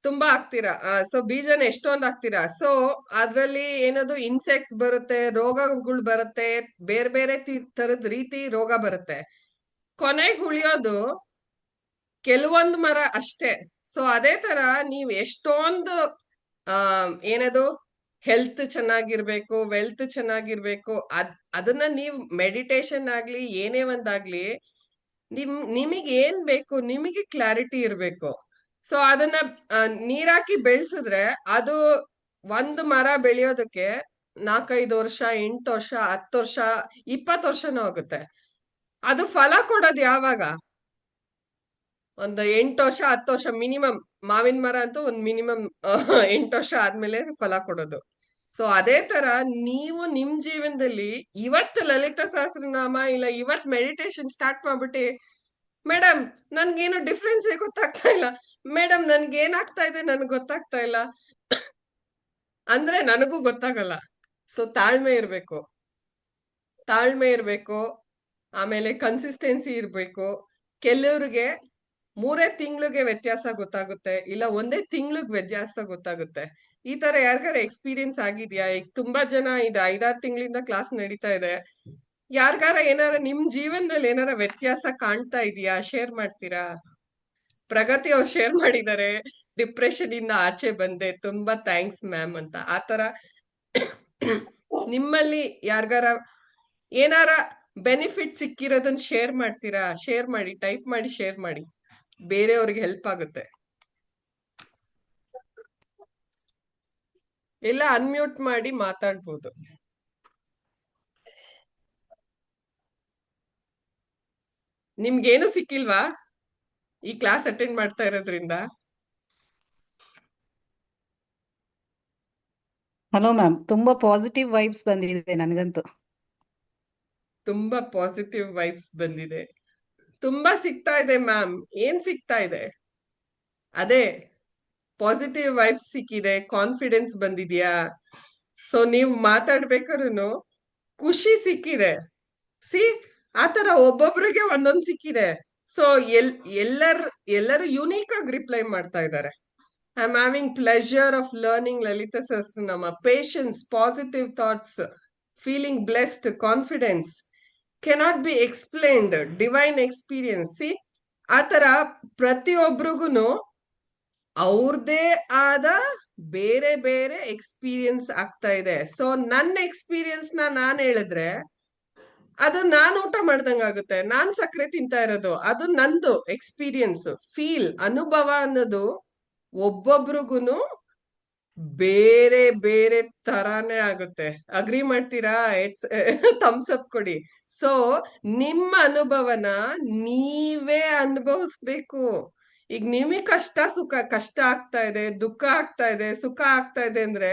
ತುಂಬಾ ಹಾಕ್ತೀರಾ, ಸೊ ಬೀಜನ ಎಷ್ಟೊಂದ್ ಹಾಕ್ತೀರಾ, ಸೊ ಅದ್ರಲ್ಲಿ ಏನದು ಇನ್ಸೆಕ್ಟ್ಸ್ ಬರುತ್ತೆ, ರೋಗಗಳು ಬರುತ್ತೆ, ಬೇರೆ ಬೇರೆ ತರದ ರೀತಿ ರೋಗ ಬರುತ್ತೆ. ಕೊನೆಗೆ ಉಳಿಯೋದು ಕೆಲವೊಂದು ಮರ ಅಷ್ಟೇ. ಸೊ ಅದೇ ತರ ನೀವ್ ಎಷ್ಟೊಂದು ಏನದು ಹೆಲ್ತ್ ಚೆನ್ನಾಗಿರ್ಬೇಕು, ವೆಲ್ತ್ ಚೆನ್ನಾಗಿರ್ಬೇಕು, ಅದನ್ನ ನೀವ್ ಮೆಡಿಟೇಷನ್ ಆಗ್ಲಿ ಏನೇ ಒಂದಾಗ್ಲಿ ನಿಮಗೆ ಏನ್ ಬೇಕು, ನಿಮಗೆ ಕ್ಲಾರಿಟಿ ಇರ್ಬೇಕು. ಸೊ ಅದನ್ನ ನೀರಾಕಿ ಬೆಳ್ಸಿದ್ರೆ ಅದು ಒಂದು ಮರ ಬೆಳೆಯೋದಕ್ಕೆ 4-5 ವರ್ಷ, 8 ವರ್ಷ, 10 ವರ್ಷ, 20 ವರ್ಷನೂ ಆಗುತ್ತೆ. ಅದು ಫಲ ಕೊಡೋದು ಯಾವಾಗ? ಒಂದು 8 ವರ್ಷ, 10 ವರ್ಷ ಮಿನಿಮಮ್. ಮಾವಿನ ಮರ ಅಂತೂ ಒಂದು ಮಿನಿಮಮ್ 8 ವರ್ಷ ಆದ್ಮೇಲೆ ಫಲ ಕೊಡೋದು. ಸೊ ಅದೇ ತರ ನೀವು ನಿಮ್ ಜೀವನದಲ್ಲಿ ಇವತ್ತು ಲಲಿತಾ ಸಹಸ್ರನಾಮ ಇಲ್ಲ ಇವತ್ ಮೆಡಿಟೇಷನ್ ಸ್ಟಾರ್ಟ್ ಮಾಡ್ಬಿಟ್ಟು, ಮೇಡಮ್ ನನ್ಗೇನು ಡಿಫ್ರೆನ್ಸ್ ಗೊತ್ತಾಗ್ತಾ ಇಲ್ಲ, ಮೇಡಮ್ ನನ್ಗೆ ಏನಾಗ್ತಾ ಇದೆ ನನ್ಗೆ ಗೊತ್ತಾಗ್ತಾ ಇಲ್ಲ ಅಂದ್ರೆ ನನಗೂ ಗೊತ್ತಾಗಲ್ಲ. ಸೊ ತಾಳ್ಮೆ ಇರ್ಬೇಕು, ಆಮೇಲೆ ಕನ್ಸಿಸ್ಟೆನ್ಸಿ ಇರ್ಬೇಕು. ಕೆಲವ್ರಿಗೆ 3 ತಿಂಗಳಿಗೆ ವ್ಯತ್ಯಾಸ ಗೊತ್ತಾಗುತ್ತೆ, ಇಲ್ಲ 1 ತಿಂಗ್ಳಿಗೆ ವ್ಯತ್ಯಾಸ ಗೊತ್ತಾಗುತ್ತೆ. ಈ ತರ ಯಾರಿಗಾರ ಎಕ್ಸ್ಪೀರಿಯನ್ಸ್ ಆಗಿದ್ಯಾ? ಈಗ ತುಂಬಾ ಜನ ಇದು 5-6 ತಿಂಗಳಿಂದ ಕ್ಲಾಸ್ ನಡೀತಾ ಇದೆ. ಯಾರಿಗಾರ ಏನಾರ ನಿಮ್ ಜೀವನದಲ್ಲಿ ಏನಾರ ವ್ಯತ್ಯಾಸ ಕಾಣ್ತಾ ಇದೆಯಾ? ಶೇರ್ ಮಾಡ್ತೀರಾ? ಪ್ರಗತಿ ಅವ್ರು ಶೇರ್ ಮಾಡಿದ್ದಾರೆ, ಡಿಪ್ರೆಷನ್ ಇಂದ ಆಚೆ ಬಂದೆ, ತುಂಬಾ ಥ್ಯಾಂಕ್ಸ್ ಮ್ಯಾಮ್ ಅಂತ. ಆತರ ನಿಮ್ಮಲ್ಲಿ ಯಾರಿಗಾರ ಏನಾರ ಬೆನಿಫಿಟ್ ಸಿಕ್ಕಿರೋದನ್ನ ಶೇರ್ ಮಾಡ್ತೀರಾ? ಶೇರ್ ಮಾಡಿ, ಟೈಪ್ ಮಾಡಿ ಶೇರ್ ಮಾಡಿ, ಬೇರೆಯವ್ರಿಗೆ ಹೆಲ್ಪ್ ಆಗುತ್ತೆ. ಇಲ್ಲ ಅನ್ಮ್ಯೂಟ್ ಮಾಡಿ ಮಾತಾಡ್ಬೋದು. ನಿಮ್ಗೇನು ಸಿಕ್ಕಿಲ್ವಾ ಈ ಕ್ಲಾಸ್ ಅಟೆಂಡ್ ಮಾಡ್ತಾ ಇರೋದ್ರಿಂದ? ಹಲೋ ಮ್ಯಾಮ್, ತುಂಬಾ ಪಾಸಿಟಿವ್ ವೈಬ್ಸ್ ಬಂದಿದೆ ನನಗಂತೂ. ತುಂಬಾ ಪಾಸಿಟಿವ್ ವೈಬ್ಸ್ ಬಂದಿದೆ, ತುಂಬಾ ಸಿಗ್ತಾ ಇದೆ ಮ್ಯಾಮ್. ಏನ್ ಸಿಗ್ತಾ ಇದೆ? ಅದೇ ಪಾಸಿಟಿವ್ ವೈಬ್ಸ್ ಸಿಕ್ಕಿದೆ, ಕಾನ್ಫಿಡೆನ್ಸ್ ಬಂದಿದ್ಯಾ. ಸೊ ನೀವು ಮಾತಾಡ್ಬೇಕಾದ್ರೂ ಖುಷಿ ಸಿಕ್ಕಿದೆ. ಸಿ ಆತರ ಒಬ್ಬೊಬ್ರಿಗೆ ಒಂದೊಂದ್ ಸಿಕ್ಕಿದೆ. ಸೊ ಎಲ್ಲರೂ ಯುನೀಕ್ ಆಗಿ ರಿಪ್ಲೈ ಮಾಡ್ತಾ ಇದ್ದಾರೆ. I am having pleasure of learning Lalita Sahasranama, patience, positive thoughts, feeling blessed, confidence, cannot be explained, divine experience. ಸಿ ಆತರ ಪ್ರತಿಯೊಬ್ರಿಗೂ ಅವ್ರದೇ ಆದ ಬೇರೆ ಬೇರೆ ಎಕ್ಸ್ಪೀರಿಯನ್ಸ್ ಆಗ್ತಾ ಇದೆ. ಸೊ ನನ್ನ ಎಕ್ಸ್ಪೀರಿಯನ್ಸ್ ನಾನ್ ಹೇಳಿದ್ರೆ ಅದು ನಾನ್ ಊಟ ಮಾಡ್ದಂಗ ಆಗುತ್ತೆ, ನಾನ್ ಸಕ್ಕರೆ ತಿಂತಾ ಇರೋದು, ಅದು ನಂದು ಎಕ್ಸ್ಪೀರಿಯನ್ಸ್, ಫೀಲ್, ಅನುಭವ ಅನ್ನೋದು ಒಬ್ಬೊಬ್ರಿಗೂನು ಬೇರೆ ಬೇರೆ ತರಾನೇ ಆಗುತ್ತೆ. ಅಗ್ರಿ ಮಾಡ್ತೀರಾ? ಥಮ್ಸ್ ಅಪ್ ಕೊಡಿ. ಸೊ ನಿಮ್ಮ ಅನುಭವನ ನೀವೇ ಅನುಭವಿಸ್ಬೇಕು. ಈಗ ನಿಮಗೆ ಕಷ್ಟ ಆಗ್ತಾ ಇದೆ, ದುಃಖ ಆಗ್ತಾ ಇದೆ, ಸುಖ ಆಗ್ತಾ ಇದೆ ಅಂದ್ರೆ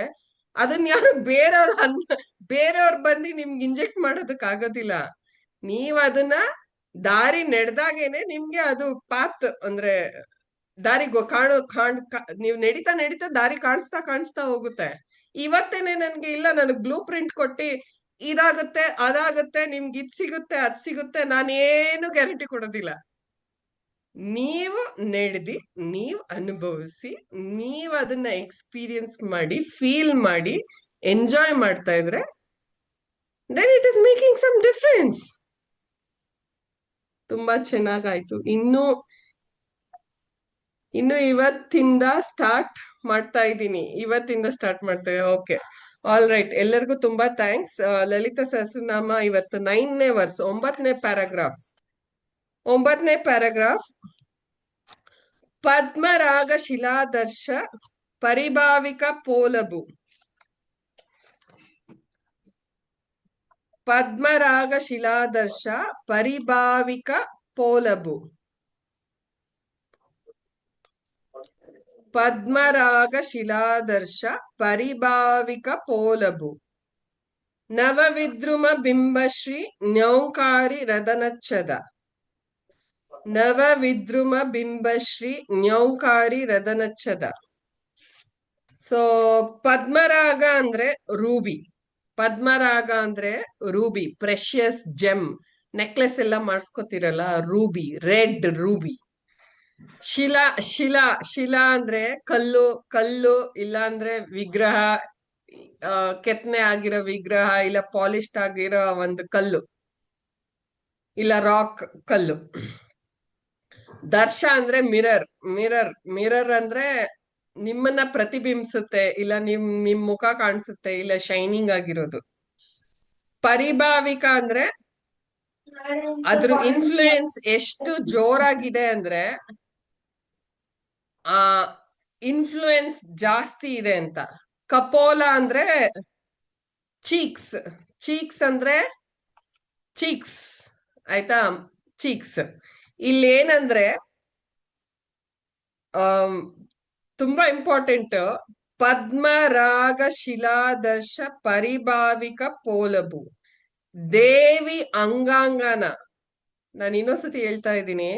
ಅದನ್ನ ಯಾರು ಬೇರೆಯವ್ರು ಬಂದು ನಿಮ್ಗೆ ಇಂಜೆಕ್ಟ್ ಮಾಡೋದಕ್ ಆಗೋದಿಲ್ಲ. ನೀವ್ ಅದನ್ನ ದಾರಿ ನಡೆದಾಗೇನೆ ನಿಮ್ಗೆ ಅದು ಪಾತ್ ಅಂದ್ರೆ ನೀವು ನಡೀತಾ ನಡೀತಾ ದಾರಿ ಕಾಣಿಸ್ತಾ ಹೋಗುತ್ತೆ. ಇವತ್ತೇನೆ ನನ್ಗೆ ಇಲ್ಲ, ನನಗ್ ಬ್ಲೂ ಪ್ರಿಂಟ್ ಕೊಟ್ಟಿ ಇದಾಗುತ್ತೆ ಅದಾಗುತ್ತೆ ನಿಮ್ಗೆ ಇದ್ ಸಿಗುತ್ತೆ ಅದ್ ಸಿಗುತ್ತೆ, ನಾನೇನು ಗ್ಯಾರಂಟಿ ಕೊಡೋದಿಲ್ಲ. ನೀವು ನಡೆದಿ, ನೀವು ಅನುಭವಿಸಿ, ನೀವು ಅದನ್ನ ಎಕ್ಸ್ಪೀರಿಯನ್ಸ್ ಮಾಡಿ, ಫೀಲ್ ಮಾಡಿ, ಎಂಜಾಯ್ ಮಾಡ್ತಾ ಇದ್ರೆ then it is making some difference. ತುಂಬಾ ಚೆನ್ನಾಗಾಯ್ತು. ಇನ್ನು ಇವತ್ತಿಂದ ಸ್ಟಾರ್ಟ್ ಮಾಡ್ತಾ ಇದ್ದೀನಿ. Okay, all right. ಎಲ್ಲರಿಗೂ ತುಂಬಾ ಥ್ಯಾಂಕ್ಸ್. ಲಲಿತಾ ಸಹಸ್ರನಾಮ ಇವತ್ತು 9ನೇ ವರ್ಸ್, 9ನೇ ಪ್ಯಾರಾಗ್ರಾಫ್. ಪದ್ಮರಾಗ ಶಿಲಾದರ್ಶ ಪರಿಭಾವಿಕ ಪೋಲಬು. ಪದ್ಮರಾಗ ಶಿಲಾದರ್ಶ ಪರಿಭಾವಿಕ ಪೋಲಬು. ಪದ್ಮರಾಗ ಶಿಲಾದರ್ಶ ಪರಿಭಾವಿಕ ಪೋಲಬು. ನವವಿದ್ರುಮ ಬಿಂಬಶ್ರೀ ನ್ಯೌಕಾರಿ ರದನಚ್ಛದ. ನವವಿದ್ರುಮ ಬಿಂಬಶ್ರೀ ನ್ಯೌಕಾರಿ ರದನಚ್ಛದ. ಸೊ ಪದ್ಮರಾಗ ಅಂದ್ರೆ ರೂಬಿ. ಪದ್ಮರಾಗ ಅಂದ್ರೆ ರೂಬಿ, ಪ್ರೆಷಿಯಸ್ ಜೆಮ್. ನೆಕ್ಲೆಸ್ ಎಲ್ಲ ಮಾಡಿಸ್ಕೊತಿರಲ್ಲ, ರೂಬಿ, ರೆಡ್ ರೂಬಿ. ಶಿಲಾ ಅಂದ್ರೆ ಕಲ್ಲು, ಇಲ್ಲ ಅಂದ್ರೆ ವಿಗ್ರಹ, ಕೆತ್ತನೆ ಆಗಿರೋ ವಿಗ್ರಹ, ಇಲ್ಲ ಪಾಲಿಶ್ಡ್ ಆಗಿರೋ ಒಂದು ಕಲ್ಲು, ಇಲ್ಲ ರಾಕ್ ಕಲ್ಲು. ದರ್ಶ ಅಂದ್ರೆ ಮಿರರ್ ಅಂದ್ರೆ ನಿಮ್ಮನ್ನ ಪ್ರತಿಬಿಂಬಿಸುತ್ತೆ, ಇಲ್ಲ ನಿಮ್ ಮುಖ ಕಾಣಿಸುತ್ತೆ, ಇಲ್ಲ ಶೈನಿಂಗ್ ಆಗಿರೋದು. ಪರಿಭಾವಿಕ ಅಂದ್ರೆ ಅದ್ರ ಇನ್ಫ್ಲೂಯೆನ್ಸ್ ಎಷ್ಟು ಜೋರಾಗಿದೆ ಅಂದ್ರೆ ಆ ಇನ್ಫ್ಲೂಯೆನ್ಸ್ ಜಾಸ್ತಿ ಇದೆ ಅಂತ. ಕಪೋಲ ಅಂದ್ರೆ ಚೀಕ್ಸ್ ಅಂದ್ರೆ ಚೀಕ್ಸ್, ಆಯ್ತಾ? ಚೀಕ್ಸ್. ಇಲ್ಲೇನಂದ್ರೆ ತುಂಬಾ ಇಂಪಾರ್ಟೆಂಟ್. ಪದ್ಮರಾಗ ಶಿಲಾದರ್ಶ ಪರಿಭಾವಿಕ ಪೋಲಬು. ದೇವಿ ಅಂಗಾಂಗನ, ನಾನು ಇನ್ನೊಂದ್ಸತಿ ಹೇಳ್ತಾ ಇದ್ದೀನಿ,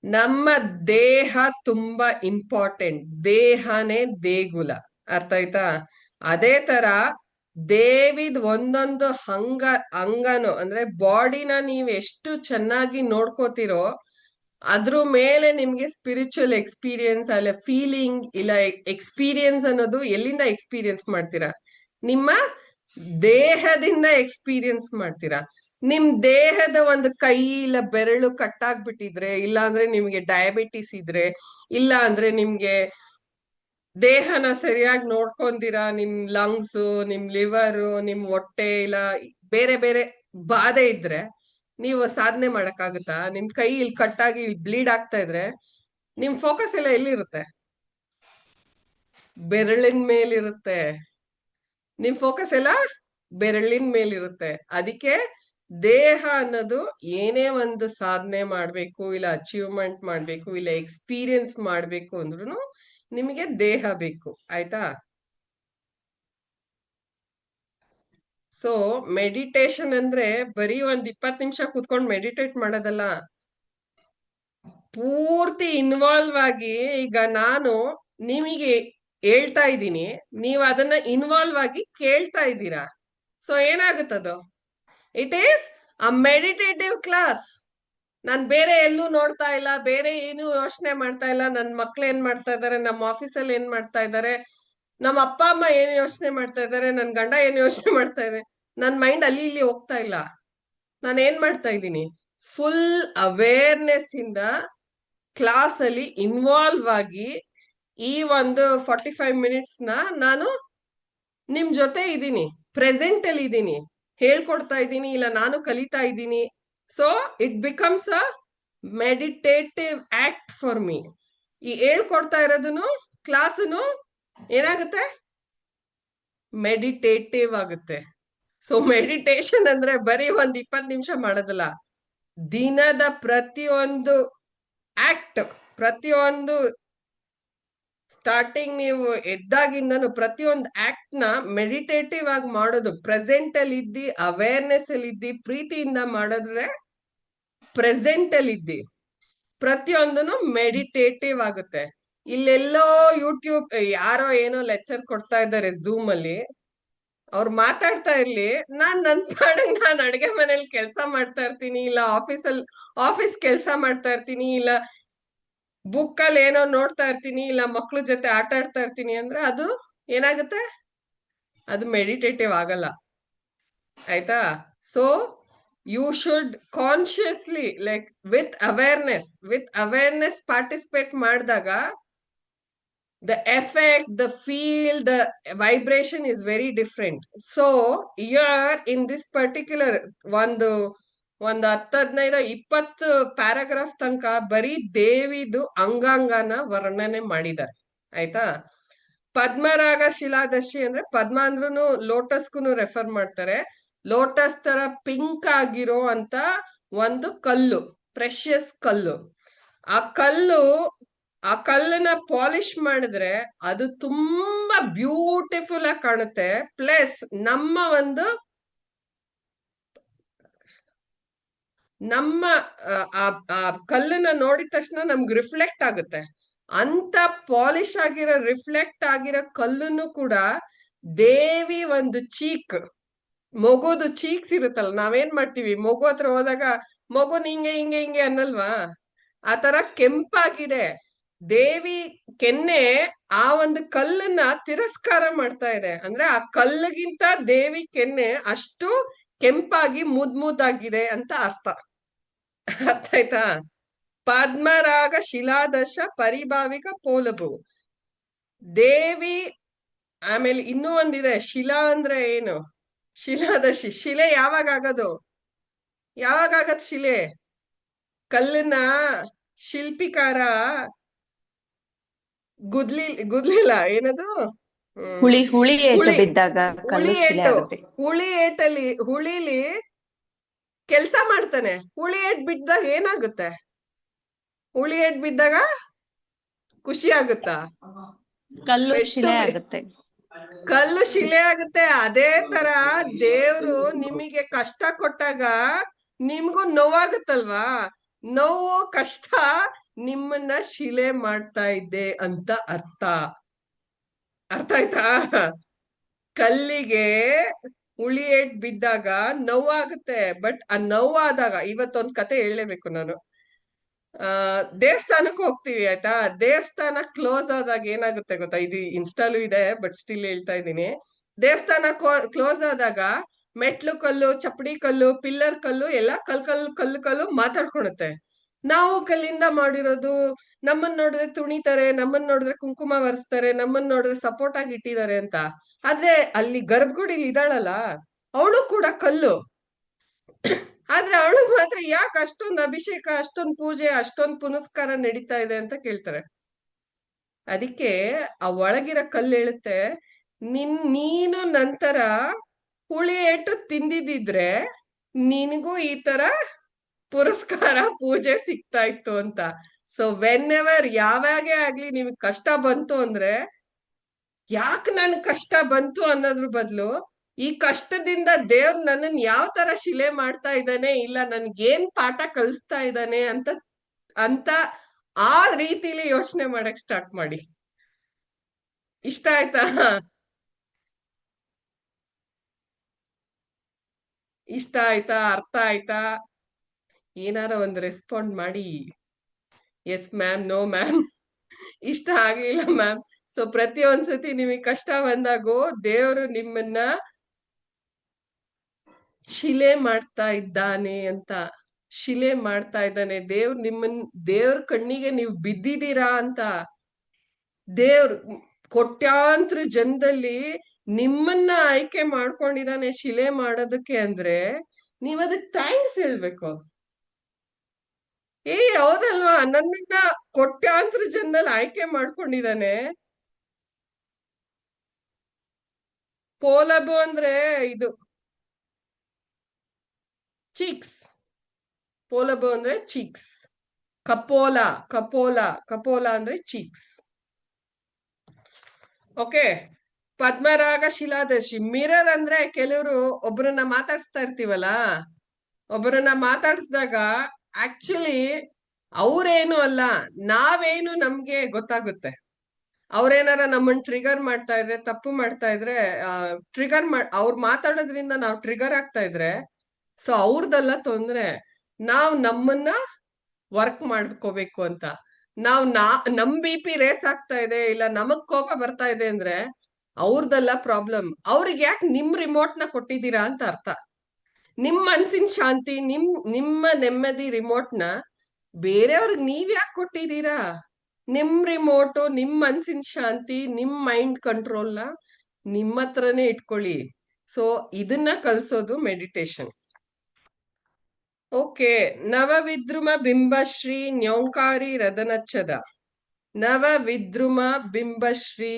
ನಮ್ಮ ದೇಹ ತುಂಬಾ ಇಂಪಾರ್ಟೆಂಟ್. ದೇಹನೇ ದೇಗುಲ, ಅರ್ಥ ಆಯ್ತಾ? ಅದೇ ತರ ದೇವಿದ್ ಒಂದೊಂದು ಅಂಗನು ಅಂದ್ರೆ ಬಾಡಿನ ನೀವ್ ಎಷ್ಟು ಚೆನ್ನಾಗಿ ನೋಡ್ಕೋತಿರೋ ಅದ್ರ ಮೇಲೆ ನಿಮ್ಗೆ ಸ್ಪಿರಿಚುವಲ್ ಎಕ್ಸ್ಪೀರಿಯನ್ಸ್, ಅಲ್ಲ ಫೀಲಿಂಗ್, ಇಲ್ಲ ಎಕ್ಸ್ಪೀರಿಯನ್ಸ್ ಅನ್ನೋದು ಎಲ್ಲಿಂದ ಎಕ್ಸ್ಪೀರಿಯನ್ಸ್ ಮಾಡ್ತೀರಾ? ನಿಮ್ಮ ದೇಹದಿಂದ ಎಕ್ಸ್ಪೀರಿಯನ್ಸ್ ಮಾಡ್ತೀರಾ. ನಿಮ್ ದೇಹದ ಒಂದು ಕೈ ಇಲ್ಲ ಬೆರಳು ಕಟ್ಟಾಗ್ಬಿಟ್ಟಿದ್ರೆ, ಇಲ್ಲ ಅಂದ್ರೆ ನಿಮ್ಗೆ ಡಯಾಬಿಟಿಸ್ ಇದ್ರೆ, ಇಲ್ಲ ಅಂದ್ರೆ ನಿಮ್ಗೆ ದೇಹನ ಸರಿಯಾಗಿ ನೋಡ್ಕೊಂಡಿರಾ, ನಿಮ್ ಲಂಗ್ಸ್, ನಿಮ್ ಲಿವರು, ನಿಮ್ ಹೊಟ್ಟೆ, ಇಲ್ಲ ಬೇರೆ ಬೇರೆ ಬಾಧೆ ಇದ್ರೆ ನೀವು ಸಾಧನೆ ಮಾಡಕ್ಕಾಗುತ್ತಾ? ನಿಮ್ ಕೈ ಇಲ್ಲಿ ಕಟ್ಟಾಗಿ ಬ್ಲೀಡ್ ಆಗ್ತಾ ಇದ್ರೆ ನಿಮ್ ಫೋಕಸ್ ಎಲ್ಲ ಎಲ್ಲಿರುತ್ತೆ? ಬೆರಳಿನ ಮೇಲಿರುತ್ತೆ. ನಿಮ್ ಫೋಕಸ್ ಎಲ್ಲ ಬೆರಳಿನ ಮೇಲಿರುತ್ತೆ. ಅದಕ್ಕೆ ದೇಹ ಅನ್ನೋದು ಏನೇ ಒಂದು ಸಾಧನೆ ಮಾಡ್ಬೇಕು, ಇಲ್ಲ ಅಚೀವ್ಮೆಂಟ್ ಮಾಡ್ಬೇಕು, ಇಲ್ಲ ಎಕ್ಸ್ಪೀರಿಯನ್ಸ್ ಮಾಡ್ಬೇಕು ಅಂದ್ರೂ ನಿಮಗೆ ದೇಹ ಬೇಕು, ಆಯ್ತಾ? ಸೊ ಮೆಡಿಟೇಷನ್ ಅಂದ್ರೆ ಬರೀ 20 ನಿಮಿಷ ಕೂತ್ಕೊಂಡು ಮೆಡಿಟೇಟ್ ಮಾಡೋದಲ್ಲ, ಪೂರ್ತಿ ಇನ್ವಾಲ್ವ್ ಆಗಿ. ಈಗ ನಾನು ನಿಮಗೆ ಹೇಳ್ತಾ ಇದ್ದೀನಿ, ನೀವು ಅದನ್ನ ಇನ್ವಾಲ್ವ್ ಆಗಿ ಕೇಳ್ತಾ ಇದ್ದೀರಾ. ಸೊ ಏನಾಗುತ್ತದು? It is a meditative class. ನಾನ್ ಬೇರೆ ಎಲ್ಲೂ ನೋಡ್ತಾ ಇಲ್ಲ, ಬೇರೆ ಏನು ಯೋಚನೆ ಮಾಡ್ತಾ ಇಲ್ಲ. ನನ್ ಮಕ್ಳು ಏನ್ ಮಾಡ್ತಾ ಇದಾರೆ, ನಮ್ಮ ಆಫೀಸಲ್ಲಿ ಏನ್ ಮಾಡ್ತಾ ಇದಾರೆ, ನಮ್ಮ ಅಪ್ಪ ಅಮ್ಮ ಏನ್ ಯೋಚನೆ ಮಾಡ್ತಾ ಇದಾರೆ, ನನ್ ಗಂಡ ಏನ್ ಯೋಚನೆ ಮಾಡ್ತಾ ಇದೆ, ನನ್ ಮೈಂಡ್ ಅಲ್ಲಿ ಇಲ್ಲಿ ಹೋಗ್ತಾ ಇಲ್ಲ. ನಾನು ಏನ್ ಮಾಡ್ತಾ ಇದ್ದೀನಿ? ಫುಲ್ ಅವೇರ್ನೆಸ್ ಇಂದ ಕ್ಲಾಸ್ ಅಲ್ಲಿ ಇನ್ವಾಲ್ವ್ ಆಗಿ ಈ ಒಂದು 45 ಮಿನಿಟ್ಸ್ ನಾನು ನಿಮ್ ಜೊತೆ ಇದ್ದೀನಿ, ಪ್ರೆಸೆಂಟ್ ಅಲ್ಲಿ ಇದ್ದೀನಿ, ಹೇಳ್ಕೊಡ್ತಾ ಇದ್ದೀನಿ, ಇಲ್ಲ ನಾನು ಕಲಿತಾ ಇದ್ದೀನಿ. So it becomes a meditative act for me. ಈ ಹೇಳ್ಕೊಡ್ತಾ ಇರೋದನ್ನು ಕ್ಲಾಸನು ಏನಾಗುತ್ತೆ? ಮೆಡಿಟೇಟಿವ್ ಆಗುತ್ತೆ. ಸೊ ಮೆಡಿಟೇಷನ್ ಅಂದ್ರೆ ಬರೀ 20 ನಿಮಿಷ ಮಾಡೋದಲ್ಲ, ದಿನದ ಪ್ರತಿಯೊಂದು ಆಕ್ಟ್, ಪ್ರತಿಯೊಂದು ಸ್ಟಾರ್ಟಿಂಗ್ ನೀವು ಎದ್ದಾಗಿಂದನು ಪ್ರತಿಯೊಂದು ಆಕ್ಟ್ ನ ಮೆಡಿಟೇಟಿವ್ ಆಗಿ ಮಾಡೋದು. ಪ್ರೆಸೆಂಟ್ ಅಲ್ಲಿ ಇದ್ದಿ, ಅವೇರ್ನೆಸ್ ಅಲ್ಲಿ ಇದ್ದಿ, ಪ್ರೀತಿಯಿಂದ ಮಾಡಿದ್ರೆ ಪ್ರೆಸೆಂಟ್ ಅಲ್ಲಿ ಇದ್ದಿ. ಪ್ರತಿಯೊಂದನು ಮೆಡಿಟೇಟಿವ್ ಆಗುತ್ತೆ. ಇಲ್ಲೆಲ್ಲೋ ಯೂಟ್ಯೂಬ್ ಯಾರೋ ಏನೋ ಲೆಕ್ಚರ್ ಕೊಡ್ತಾ ಇದ್ದಾರೆ ಝೂಮ್ ಅಲ್ಲಿ, ಅವ್ರು ಮಾತಾಡ್ತಾ ಇರ್ಲಿ, ನನ್ ಪಾಡಿಗೆ ನಾನ್ ಅಡ್ಗೆ ಮನೇಲಿ ಕೆಲಸ ಮಾಡ್ತಾ ಇರ್ತೀನಿ, ಇಲ್ಲ ಆಫೀಸ್ ಕೆಲಸ ಮಾಡ್ತಾ ಇರ್ತೀನಿ, ಇಲ್ಲ ಬುಕ್ ಅಲ್ಲಿ ಏನೋ ನೋಡ್ತಾ ಇರ್ತೀನಿ, ಇಲ್ಲ ಮಕ್ಳ ಜೊತೆ ಆಟ ಆಡ್ತಾ ಇರ್ತೀನಿ ಅಂದ್ರೆ ಅದು ಏನಾಗುತ್ತೆ, ಅದು ಮೆಡಿಟೇಟಿವ್ ಆಗಲ್ಲ. ಆಯ್ತಾ? So you should consciously like with awareness participate ಮಾಡಿದಾಗ the effect, the feel, the vibration is very different. So here in this particular ಒಂದು 10-15-20 ಪ್ಯಾರಾಗ್ರಾಫ್ ತನಕ ಬರೀ ದೇವಿದು ಅಂಗಾಂಗನ ವರ್ಣನೆ ಮಾಡಿದ್ದಾರೆ. ಆಯ್ತಾ? ಪದ್ಮರಾಗ ಶಿಲಾದರ್ಶಿ ಅಂದ್ರೆ ಪದ್ಮ ಅಂದ್ರೂ ಲೋಟಸ್ಗೂ ರೆಫರ್ ಮಾಡ್ತಾರೆ. ಲೋಟಸ್ ತರ ಪಿಂಕ್ ಆಗಿರೋ ಅಂತ ಒಂದು ಕಲ್ಲು, ಪ್ರೆಷಿಯಸ್ ಕಲ್ಲು. ಆ ಕಲ್ಲನ್ನ ಪಾಲಿಶ್ ಮಾಡಿದ್ರೆ ಅದು ತುಂಬಾ ಬ್ಯೂಟಿಫುಲ್ ಆಗಿ ಕಾಣುತ್ತೆ. ಪ್ಲಸ್ ನಮ್ಮ ಆ ಕಲ್ಲನ್ನ ನೋಡಿದ ತಕ್ಷಣ ನಮ್ಗೆ ರಿಫ್ಲೆಕ್ಟ್ ಆಗುತ್ತೆ. ಅಂತ ಪಾಲಿಶ್ ಆಗಿರೋ ರಿಫ್ಲೆಕ್ಟ್ ಆಗಿರೋ ಕಲ್ಲನ್ನು ಕೂಡ ದೇವಿ ಒಂದು ಮಗುದು ಚೀಕ್ಸ್ ಇರುತ್ತಲ್ಲ, ನಾವೇನ್ ಮಾಡ್ತೀವಿ ಮಗು ಹತ್ರ ಹೋದಾಗ ಮಗು ಹಿಂಗೆ ಹಿಂಗೆ ಹಿಂಗೆ ಅನ್ನಲ್ವಾ, ಆ ತರ ಕೆಂಪಾಗಿದೆ. ದೇವಿ ಕೆನ್ನೆ ಆ ಒಂದು ಕಲ್ಲನ್ನ ತಿರಸ್ಕಾರ ಮಾಡ್ತಾ ಇದೆ. ಅಂದ್ರೆ ಆ ಕಲ್ಲಿಗಿಂತ ದೇವಿ ಕೆನ್ನೆ ಅಷ್ಟು ಕೆಂಪಾಗಿ ಮುದ್ದಾಗಿದೆ ಅಂತ ಅರ್ಥ. ಅರ್ಥ ಆಯ್ತಾ? ಪದ್ಮರಾಗ ಶಿಲಾದಶ ಪರಿಭಾವಿಕ ಪೋಲಭು ದೇವಿ. ಆಮೇಲೆ ಇನ್ನೂ ಒಂದಿದೆ, ಶಿಲಾ ಅಂದ್ರೆ ಏನು? ಶಿಲಾದಶಿ. ಶಿಲೆ ಯಾವಾಗ ಆಗದ್ ಶಿಲೆ? ಕಲ್ಲನ್ನ ಶಿಲ್ಪಿಕಾರ ಗುದ್ಲಿಲ್ಲ, ಏನದು, ಹುಳಿ ಏಟು ಹುಳಿ ಬಿದ್ದಾಗ ಕಲ್ಲು ಶಿಲೆ ಆಗುತ್ತೆ. ಹುಳಿಲಿ ಕೆಲ್ಸ ಮಾಡ್ತಾನೆ. ಹುಳಿ ಏಟ್ ಬಿದ್ದಾಗ ಏನಾಗುತ್ತೆ? ಹುಳಿ ಏಟ್ ಬಿದ್ದಾಗ ಖುಷಿ ಆಗುತ್ತಾ? ಕಲ್ಲು ಶಿಲೆ ಪೆಟ್ಟು ಆಗುತ್ತೆ. ಕಲ್ಲು ಶಿಲೆ ಆಗುತ್ತೆ. ಅದೇ ತರ ದೇವ್ರು ನಿಮಗೆ ಕಷ್ಟ ಕೊಟ್ಟಾಗ ನಿಮ್ಗೂ ನೋವಾಗುತ್ತಲ್ವಾ? ನೋವು ಕಷ್ಟ ನಿಮ್ಮನ್ನ ಶಿಲೆ ಮಾಡ್ತಾ ಇದ್ದೆ ಅಂತ ಅರ್ಥ. ಅರ್ಥ ಆಯ್ತಾ? ಕಲ್ಲಿಗೆ ಹುಳಿ ಏಟ್ ಬಿದ್ದಾಗ ನೋವಾಗುತ್ತೆ. ಬಟ್ ಆ ನೋವಾದಾಗ, ಇವತ್ತೊಂದ್ ಕತೆ ಹೇಳಲೇಬೇಕು ನಾನು. ದೇವಸ್ಥಾನಕ್ಕೆ ಹೋಗ್ತೀವಿ, ಆಯ್ತಾ? ದೇವಸ್ಥಾನ ಕ್ಲೋಸ್ ಆದಾಗ ಏನಾಗುತ್ತೆ ಗೊತ್ತಾ? ಇದು ಇನ್ಸ್ಟಾಲು ಇದೆ, ಬಟ್ ಸ್ಟಿಲ್ ಹೇಳ್ತಾ ಇದ್ದೀನಿ. ದೇವಸ್ಥಾನ ಕ್ಲೋಸ್ ಆದಾಗ ಮೆಟ್ಲು ಕಲ್ಲು, ಚಪ್ಪಡಿ ಕಲ್ಲು, ಪಿಲ್ಲರ್ ಕಲ್ಲು ಎಲ್ಲ ಕಲ್ಲು ಮಾತಾಡ್ಕೊಳುತ್ತೆ. ನಾವು ಕಲ್ಲಿಂದ ಮಾಡಿರೋದು, ನಮ್ಮನ್ನ ನೋಡಿದ್ರೆ ತುಣಿತಾರೆ, ನಮ್ಮನ್ನ ನೋಡಿದ್ರೆ ಕುಂಕುಮ ಒರೆಸ್ತಾರೆ, ನಮ್ಮನ್ನ ನೋಡಿದ್ರೆ ಸಪೋರ್ಟ್ ಆಗಿ ಇಟ್ಟಿದ್ದಾರೆ ಅಂತ. ಆದ್ರೆ ಅಲ್ಲಿ ಗರ್ಭಗುಡಿಲಿ ಇದ್ದಾಳಲ್ಲ, ಅವಳು ಕೂಡ ಕಲ್ಲು. ಆದ್ರೆ ಅವಳಿಗೆ ಮಾತ್ರ ಯಾಕೆ ಅಷ್ಟೊಂದು ಅಭಿಷೇಕ, ಅಷ್ಟೊಂದು ಪೂಜೆ, ಅಷ್ಟೊಂದು ಪುನಸ್ಕಾರ ನಡೀತಾ ಇದೆ ಅಂತ ಕೇಳ್ತಾರೆ. ಅದಕ್ಕೆ ಆ ಒಳಗಿರೋ ಕಲ್ಲು ಹೇಳುತ್ತೆ, ನೀನು ನಂತರ ಹುಳಿ ಏಟು ತಿಂದಿದ್ರೆ ನಿನಗೂ ಈ ತರ ಪುರಸ್ಕಾರ, ಪೂಜೆ ಸಿಗ್ತಾ ಇತ್ತು ಅಂತ. ಸೊ ವೆನ್ ಎವರ್ ಯಾವಾಗೇ ಆಗ್ಲಿ ನಿಮ್ಗೆ ಕಷ್ಟ ಬಂತು ಅಂದ್ರೆ, ಯಾಕೆ ನನ್ ಕಷ್ಟ ಬಂತು ಅನ್ನೋದ್ರ ಬದಲು ಈ ಕಷ್ಟದಿಂದ ದೇವ್ರು ನನ್ನನ್ ಯಾವ ತರ ಶಿಲೆ ಮಾಡ್ತಾ ಇದ್ದಾನೆ, ಇಲ್ಲ ನನ್ಗೇನ್ ಪಾಠ ಕಲಿಸ್ತಾ ಇದ್ದಾನೆ ಅಂತ ಆ ರೀತಿಲಿ ಯೋಚನೆ ಮಾಡಕ್ ಸ್ಟಾರ್ಟ್ ಮಾಡಿ. ಇಷ್ಟ ಆಯ್ತಾ? ಇಷ್ಟ ಆಯ್ತಾ? ಅರ್ಥ ಆಯ್ತಾ? ಏನಾರ ಒಂದು ರೆಸ್ಪಾಂಡ್ ಮಾಡಿ. ಎಸ್ ಮ್ಯಾಮ್, ನೋ ಮ್ಯಾಮ್, ಇಷ್ಟ ಆಗ್ಲಿಲ್ಲ ಮ್ಯಾಮ್. ಸೊ ಪ್ರತಿಯೊಂದ್ಸತಿ ನಿಮಗೆ ಕಷ್ಟ ಬಂದಾಗೂ ದೇವರು ನಿಮ್ಮನ್ನ ಶಿಲೆ ಮಾಡ್ತಾ ಇದ್ದಾನೆ ಅಂತ. ಶಿಲೆ ಮಾಡ್ತಾ ಇದ್ದಾನೆ ದೇವ್ರ ಕಣ್ಣಿಗೆ ನೀವು ಬಿದ್ದಿದ್ದೀರಾ ಅಂತ. ಕೋಟ್ಯಾಂತರ ಜನದಲ್ಲಿ ನಿಮ್ಮನ್ನ ಆಯ್ಕೆ ಮಾಡ್ಕೊಂಡಿದ್ದಾನೆ ಶಿಲೆ ಮಾಡೋದಕ್ಕೆ ಅಂದ್ರೆ ನೀವ್ ಅದಕ್ಕೆ ಥ್ಯಾಂಕ್ಸ್ ಹೇಳ್ಬೇಕು. ಹೌದಲ್ವಾ? ನನ್ನನ್ನ ಕೋಟ್ಯಾಂತರ ಜನದಲ್ಲಿ ಆಯ್ಕೆ ಮಾಡ್ಕೊಂಡಿದ್ದಾನೆ. ಪೋಲಬು ಅಂದ್ರೆ ಇದು ಚೀಕ್ಸ್. ಪೋಲಬು ಅಂದ್ರೆ ಚೀಕ್ಸ್. ಕಪೋಲ ಅಂದ್ರೆ ಚೀಕ್ಸ್. ಓಕೆ. ಪದ್ಮರಾಗ ಶಿಲಾದರ್ಶಿ. ಮಿರರ್ ಅಂದ್ರೆ ಕೆಲವರು ಒಬ್ಬರನ್ನ ಮಾತಾಡಿಸ್ತಾ ಇರ್ತೀವಲ್ಲ, ಒಬ್ಬರನ್ನ ಮಾತಾಡಿಸಿದಾಗ ಆಕ್ಚುಲಿ ಅವ್ರೇನು ಅಲ್ಲ, ನಾವೇನು ನಮ್ಗೆ ಗೊತ್ತಾಗುತ್ತೆ. ಅವ್ರೇನಾರ ನಮ್ಮನ್ನ ಟ್ರಿಗರ್ ಮಾಡ್ತಾ ಇದ್ರೆ, ತಪ್ಪು ಮಾಡ್ತಾ ಇದ್ರೆ, ಅವ್ರು ಮಾತಾಡೋದ್ರಿಂದ ನಾವು ಟ್ರಿಗರ್ ಆಗ್ತಾ ಇದ್ರೆ, ಸೊ ಅವ್ರದೆಲ್ಲ ತೊಂದ್ರೆ. ನಾವ್ ನಮ್ಮನ್ನ ವರ್ಕ್ ಮಾಡ್ಕೋಬೇಕು ಅಂತ. ನಮ್ BP ರೇಸ್ ಆಗ್ತಾ ಇದೆ, ಇಲ್ಲ ನಮಗ್ ಕೋಪ ಬರ್ತಾ ಇದೆ ಅಂದ್ರೆ ಅವ್ರದೆಲ್ಲ ಪ್ರಾಬ್ಲಮ್. ಅವ್ರಿಗೆ ಯಾಕೆ ನಿಮ್ ರಿಮೋಟ್ ನ ಕೊಟ್ಟಿದ್ದೀರಾ ಅಂತ ಅರ್ಥ. ನಿಮ್ ಮನ್ಸಿನ ಶಾಂತಿ, ನಿಮ್ಮ ನೆಮ್ಮದಿ ರಿಮೋಟ್ ನ ಬೇರೆಯವ್ರಿಗೆ ನೀವ್ ಯಾಕೆ ಕೊಟ್ಟಿದ್ದೀರಾ? ನಿಮ್ ರಿಮೋಟು, ನಿಮ್ ಮನ್ಸಿನ ಶಾಂತಿ, ನಿಮ್ ಮೈಂಡ್ ಕಂಟ್ರೋಲ್ನ ನಿಮ್ಮ ಹತ್ರನೇ ಇಟ್ಕೊಳ್ಳಿ. ಸೊ ಇದನ್ನ ಕಲ್ಸೋದು ಮೆಡಿಟೇಷನ್. ಓಕೆ, ನವವಿದ್ರುಮ ಬಿಂಬಶ್ರೀ ನ್ಯೌಂಕಾರಿ ರದನಚ್ಚದ. ನವವಿದ್ರುಮ ಬಿಂಬಶ್ರೀ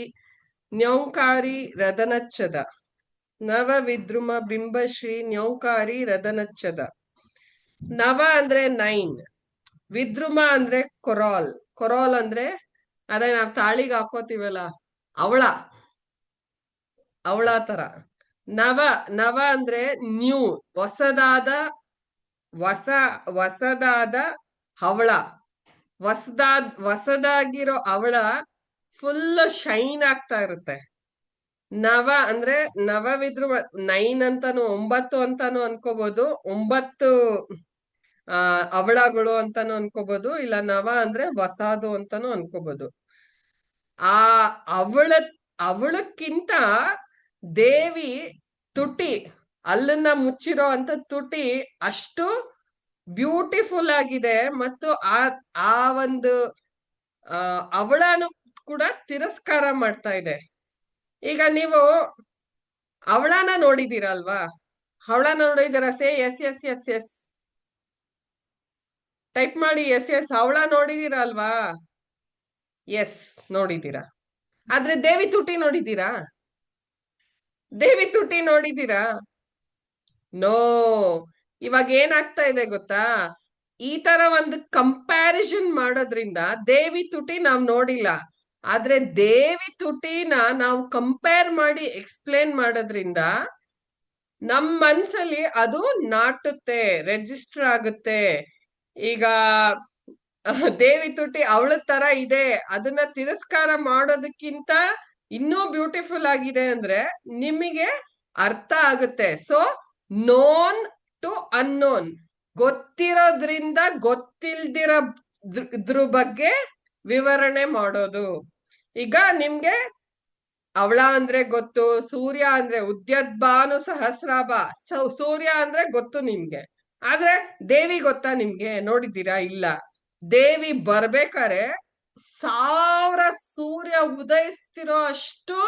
ನ್ಯೌಂಕಾರಿ ರದನಚ್ಚದ. ನವವಿದ್ರುಮ ಬಿಂಬಶ್ರೀ ನ್ಯೌಂಕಾರಿ ರದನಚ್ಚದ. ನವ ಅಂದ್ರೆ 9, ವಿದ್ರುಮ ಅಂದ್ರೆ ಕೊರಾಲ್. ಕೊರಾಲ್ ಅಂದ್ರೆ ಅದೇ ನಾವ್ ತಾಳಿಗೆ ಹಾಕೋತೀವಲ್ಲ, ಅವಳ ತರ. ನವ ಅಂದ್ರೆ ನ್ಯೂ, ಹೊಸದಾದ ಹವಳ. ಹೊಸದಾಗಿರೋ ಅವಳ ಫುಲ್ ಶೈನ್ ಆಗ್ತಾ ಇರುತ್ತೆ. ನವ ಅಂದ್ರೆ ನವವಿದ್ರುಮ 9 ಅಂತಾನು 9 ಅಂತಾನು ಅನ್ಕೋಬಹುದು, 9 ಅವಳಗಳು ಅಂತಾನು ಅನ್ಕೋಬಹುದು, ಇಲ್ಲ ನವ ಅಂದ್ರೆ ಹೊಸದು ಅಂತಾನು ಅನ್ಕೋಬಹುದು. ಆ ಅವಳಕ್ಕಿಂತ ದೇವಿ ತುಟಿ, ಅಲ್ಲನ್ನ ಮುಚ್ಚಿರೋ ಅಂತ ತುಟಿ ಅಷ್ಟು ಬ್ಯೂಟಿಫುಲ್ ಆಗಿದೆ. ಮತ್ತು ಆ ಒಂದು ಅವಳನು ಕೂಡ ತಿರಸ್ಕಾರ ಮಾಡ್ತಾ ಇದೆ. ಈಗ ನೀವು ಅವಳನ ನೋಡಿದೀರಾ ಅಲ್ವಾ? ಅವಳನ ನೋಡಿದೀರಾ? Say yes yes yes yes type ಮಾಡಿ. ಎಸ್ ಎಸ್ ಅವಳ ನೋಡಿದೀರಾ ಅಲ್ವಾ? ಎಸ್ ನೋಡಿದೀರಾ. ಆದ್ರೆ ದೇವಿ ತುಟಿ ನೋಡಿದೀರಾ? ದೇವಿ ತುಟಿ ನೋಡಿದೀರಾ? ನೋ. ಇವಾಗ ಏನಾಗ್ತಾ ಇದೆ ಗೊತ್ತಾ? ಈ ತರ ಒಂದು ಕಂಪ್ಯಾರಿಸನ್ ಮಾಡೋದ್ರಿಂದ ದೇವಿ ತುಟಿ ನಾವ್ ನೋಡಿಲ್ಲ. ಆದ್ರೆ ದೇವಿ ತುಟಿನ ನಾವು ಕಂಪೇರ್ ಮಾಡಿ ಎಕ್ಸ್ಪ್ಲೇನ್ ಮಾಡೋದ್ರಿಂದ ನಮ್ ಮನ್ಸಲ್ಲಿ ಅದು ನಾಟುತ್ತೆ, ರಿಜಿಸ್ಟರ್ ಆಗುತ್ತೆ. ಈಗ ದೇವಿ ತುಟಿ ಅವಳ ತರ ಇದೆ, ಅದನ್ನ ತಿರಸ್ಕಾರ ಮಾಡೋದಕ್ಕಿಂತ ಇನ್ನೂ ಬ್ಯೂಟಿಫುಲ್ ಆಗಿದೆ ಅಂದ್ರೆ ನಿಮಗೆ ಅರ್ಥ ಆಗುತ್ತೆ. ಸೊ ನೋನ್ ಟು ಅನ್ನೋನ್, ಗೊತ್ತಿರೋದ್ರಿಂದ ಗೊತ್ತಿಲ್ದಿರೋದ್ರ ಬಗ್ಗೆ ವಿವರಣೆ ಮಾಡೋದು. ಈಗ ನಿಮ್ಗೆ ಅವಳ ಅಂದ್ರೆ ಗೊತ್ತು, ಸೂರ್ಯ ಅಂದ್ರೆ ಉದ್ಯದ್ಭಾನು ಸಹಸ್ರಾಭ. ಸೂರ್ಯ ಅಂದ್ರೆ ಗೊತ್ತು ನಿಮ್ಗೆ, ಆದ್ರೆ ದೇವಿ ಗೊತ್ತಾ ನಿಮ್ಗೆ? ನೋಡಿದ್ದೀರಾ? ಇಲ್ಲ. ದೇವಿ ಬರ್ಬೇಕಾರೆ 1000 ಸೂರ್ಯ ಉದಯಿಸ್ತಿರೋ ಅಷ್ಟು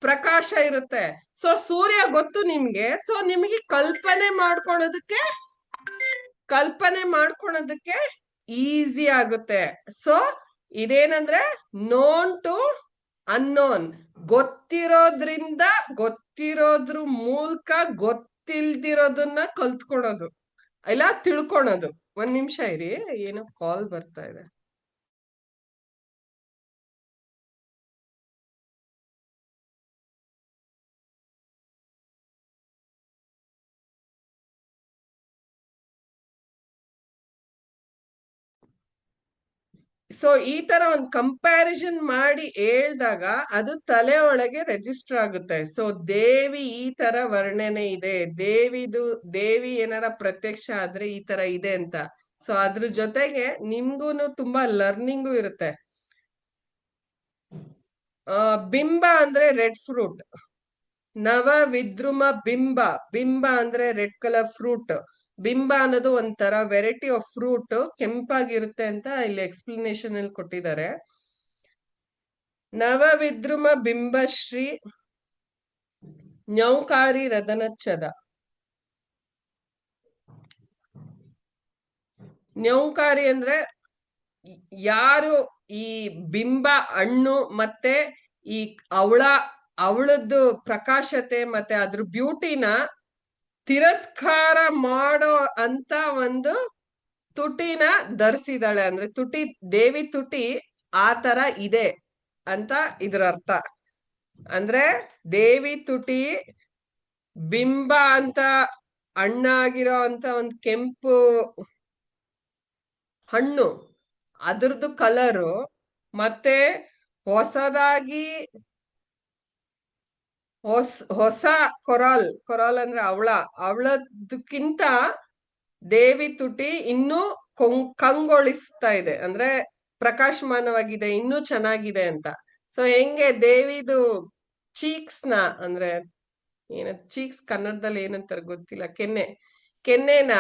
ಪ್ರಕಾಶ ಇರುತ್ತೆ. ಸೊ ಸೂರ್ಯ ಗೊತ್ತು ನಿಮ್ಗೆ. ಸೊ ನಿಮಗೆ ಕಲ್ಪನೆ ಮಾಡ್ಕೊಳೋದಕ್ಕೆ ಈಸಿ ಆಗುತ್ತೆ. ಸೊ ಇದೇನಂದ್ರೆ ನೋನ್ ಟು ಅನ್ನೋನ್, ಗೊತ್ತಿರೋದ್ರಿಂದ ಗೊತ್ತಿರೋದ್ರ ಮೂಲಕ ಗೊತ್ತಿಲ್ದಿರೋದನ್ನ ಕಲ್ತ್ಕೊಳೋದು, ಇಲ್ಲ ತಿಳ್ಕೊಳೋದು. ಒಂದ್ ನಿಮಿಷ ಇರಿ, ಏನೋ ಕಾಲ್ ಬರ್ತಾ ಇದೆ. ಸೊ ಈ ತರ ಒಂದು ಕಂಪ್ಯಾರಿಸನ್ ಮಾಡಿ ಹೇಳ್ದಾಗ ಅದು ತಲೆ ಒಳಗೆ ರಿಜಿಸ್ಟರ್ ಆಗುತ್ತೆ. ಸೊ ದೇವಿ ಈ ತರ ವರ್ಣನೆ ಇದೆ, ದೇವಿ ಏನಾರ ಪ್ರತ್ಯಕ್ಷ ಆದ್ರೆ ಈ ತರ ಇದೆ ಅಂತ. ಸೊ ಅದ್ರ ಜೊತೆಗೆ ನಿಮ್ಗೂನು ತುಂಬಾ ಲರ್ನಿಂಗು ಇರುತ್ತೆ. ಬಿಂಬ ಅಂದ್ರೆ ರೆಡ್ ಫ್ರೂಟ್. ನವ ವಿದ್ರುಮ ಬಿಂಬ ಅಂದ್ರೆ ರೆಡ್ ಕಲರ್ ಫ್ರೂಟ್. ಬಿಂಬ ಅನ್ನೋದು ಒಂಥರ ವೆರೈಟಿ ಆಫ್ ಫ್ರೂಟ್, ಕೆಂಪಾಗಿರುತ್ತೆ ಅಂತ ಇಲ್ಲಿ ಎಕ್ಸ್ಪ್ಲನೇಷನ್ ಅಲ್ಲಿ ಕೊಟ್ಟಿದ್ದಾರೆ. ನವವಿದ್ರುಮ ಬಿಂಬಶ್ರೀ ನ್ಯೌಕಾರಿ ರದನಚ್ಚದ. ನ್ಯೌಕಾರಿ ಅಂದ್ರೆ ಯಾರು ಈ ಬಿಂಬ ಹಣ್ಣು ಮತ್ತೆ ಈ ಅವಳದ್ದು ಪ್ರಕಾಶತೆ ಮತ್ತೆ ಅದ್ರ ಬ್ಯೂಟಿನ ತಿರಸ್ಕಾರ ಮಾಡೋ ಅಂತ ಒಂದು ತುಟಿನ ಧರಿಸಿದಾಳೆ. ಅಂದ್ರೆ ದೇವಿ ತುಟಿ ಆ ತರ ಇದೆ ಅಂತ ಇದ್ರ ಅರ್ಥ. ಅಂದ್ರೆ ದೇವಿ ತುಟಿ ಬಿಂಬ ಅಂತ ಹಣ್ಣಾಗಿರೋ ಅಂತ ಒಂದು ಕೆಂಪು ಹಣ್ಣು ಅದ್ರದ್ದು ಕಲರು ಮತ್ತೆ ಹೊಸದಾಗಿ ಹೊಸ ಕೊರಾಲ್ ಅಂದ್ರೆ ಅವಳದಕ್ಕಿಂತ ದೇವಿ ತುಟಿ ಇನ್ನೂ ಕಂಗೊಳಿಸ್ತಾ ಇದೆ, ಅಂದ್ರೆ ಪ್ರಕಾಶಮಾನವಾಗಿದೆ, ಇನ್ನೂ ಚೆನ್ನಾಗಿದೆ ಅಂತ. ಸೊ ಹೆಂಗೆ ದೇವಿದು ಚೀಕ್ಸ್ ನ ಅಂದ್ರೆ ಚೀಕ್ಸ್ ಕನ್ನಡದಲ್ಲಿ ಏನಂತಾರೆ ಗೊತ್ತಿಲ್ಲ, ಕೆನ್ನೆನ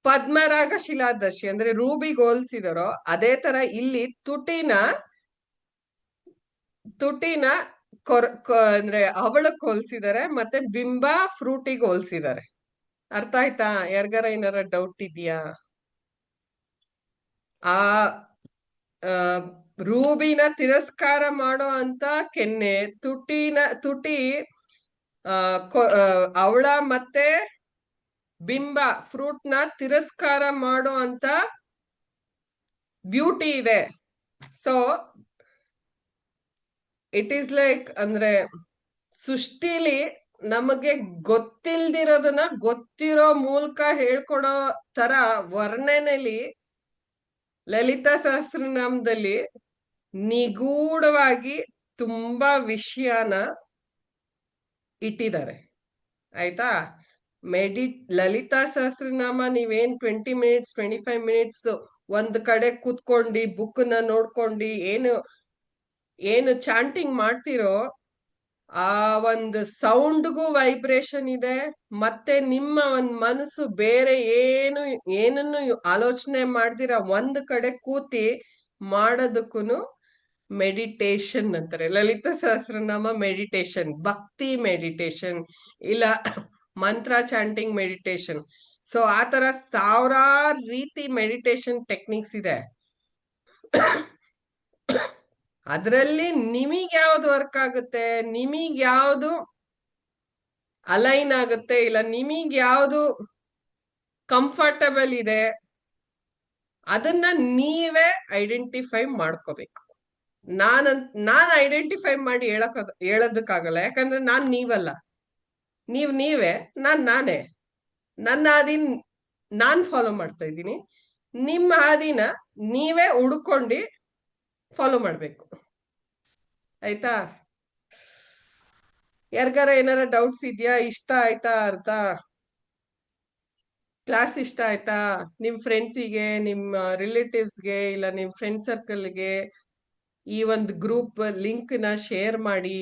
ಪದ್ಮರಾಗ ಶಿಲಾದರ್ಶಿ ಅಂದ್ರೆ ರೂಬಿಗೆ ಹೋಲ್ಸಿದಾರೋ ಅದೇ ತರ ಇಲ್ಲಿ ತುಟಿನ ಅಂದ್ರೆ ಅವಳಕ್ ಹೋಲ್ಸಿದಾರೆ, ಮತ್ತೆ ಬಿಂಬ ಫ್ರೂಟಿಗೆ ಹೋಲ್ಸಿದಾರೆ. ಅರ್ಥ ಆಯ್ತಾ? ಯಾರಿಗಾರ ಏನಾರ ಡೌಟ್ ಇದೆಯಾ? ಆ ರೂಬಿನ ತಿರಸ್ಕಾರ ಮಾಡೋ ಅಂತ ಕೆನ್ನೆ, ತುಟಿ ಅವಳ ಮತ್ತೆ ಬಿಂಬ ಫ್ರೂಟ್ ನ ತಿರಸ್ಕಾರ ಮಾಡೋ ಅಂತ ಬ್ಯೂಟಿ ಇದೆ. ಸೊ ಇಟ್ ಈಸ್ ಲೈಕ್ ಅಂದ್ರೆ ಸೃಷ್ಟಿಲಿ ನಮಗೆ ಗೊತ್ತಿಲ್ದಿರೋದನ್ನ ಗೊತ್ತಿರೋ ಮೂಲಕ ಹೇಳ್ಕೊಡೋ ತರ ವರ್ಣನೆಲಿ ಲಲಿತಾ ಸಹಸ್ರನಾಮದಲ್ಲಿ ನಿಗೂಢವಾಗಿ ತುಂಬಾ ವಿಷಯನ ಇಟ್ಟಿದ್ದಾರೆ. ಆಯ್ತಾ? ಲಲಿತಾ ಸಹಸ್ರನಾಮ ನೀವೇನ್ 20 ಮಿನಿಟ್ಸ್ 25 ಮಿನಿಟ್ಸ್ ಒಂದ್ ಕಡೆ ಕೂತ್ಕೊಂಡು ಬುಕ್ನ ನೋಡ್ಕೊಂಡು ಏನು ಚಾಂಟಿಂಗ್ ಮಾಡ್ತಿರೋ ಆ ಒಂದು ಸೌಂಡ್ಗೂ ವೈಬ್ರೇಷನ್ ಇದೆ, ಮತ್ತೆ ನಿಮ್ಮ ಒಂದ್ ಮನಸ್ಸು ಬೇರೆ ಏನನ್ನು ಆಲೋಚನೆ ಮಾಡ್ದಿರ ಒಂದ್ ಕಡೆ ಕೂತಿ ಮಾಡೋದಕ್ಕೂ ಮೆಡಿಟೇಷನ್ ಅಂತಾರೆ. ಲಲಿತಾ ಸಹಸ್ರನಾಮ ಮೆಡಿಟೇಷನ್, ಭಕ್ತಿ ಮೆಡಿಟೇಷನ್, ಇಲ್ಲ ಮಂತ್ರ ಚಾಂಟಿಂಗ್ ಮೆಡಿಟೇಷನ್. ಸೊ ಆತರ ಸಾವಿರಾರು ರೀತಿ ಮೆಡಿಟೇಷನ್ ಟೆಕ್ನಿಕ್ಸ್ ಇದೆ. ಅದರಲ್ಲಿ ನಿಮಗ್ ಯಾವ್ದು ವರ್ಕ್ ಆಗುತ್ತೆ, ನಿಮಗ್ ಯಾವ್ದು ಅಲೈನ್ ಆಗುತ್ತೆ, ಇಲ್ಲ ನಿಮಗ್ ಯಾವ್ದು ಕಂಫರ್ಟಬಲ್ ಇದೆ, ಅದನ್ನ ನೀವೇ ಐಡೆಂಟಿಫೈ ಮಾಡ್ಕೋಬೇಕು. ನಾನ್ ಐಡೆಂಟಿಫೈ ಮಾಡಿ ಹೇಳೋದಕ್ಕಾಗಲ್ಲ, ಯಾಕಂದ್ರೆ ನಾನ್ ನೀವಲ್ಲ, ನೀವೇ, ನಾನೇ. ನನ್ನ ಹಾದಿನ ನಾನ್ ಫಾಲೋ ಮಾಡ್ತಾ ಇದ್ದೀನಿ, ನಿಮ್ಮ ಹಾದಿನ ನೀವೇ ಹುಡ್ಕೊಂಡು ಫಾಲೋ ಮಾಡ್ಬೇಕು. ಆಯ್ತಾ? ಯಾರಿಗಾರ ಏನಾರ ಡೌಟ್ಸ್ ಇದೆಯಾ? ಇಷ್ಟ ಆಯ್ತಾ ಅರ್ಥ? ಕ್ಲಾಸ್ ಇಷ್ಟ ಆಯ್ತಾ? ನಿಮ್ ಫ್ರೆಂಡ್ಸಿಗೆ, ನಿಮ್ಮ ರಿಲೇಟಿವ್ಸ್ಗೆ, ಇಲ್ಲ ನಿಮ್ ಫ್ರೆಂಡ್ ಸರ್ಕಲ್ಗೆ ಈ ಒಂದು ಗ್ರೂಪ್ ಲಿಂಕ್ ನ ಶೇರ್ ಮಾಡಿ.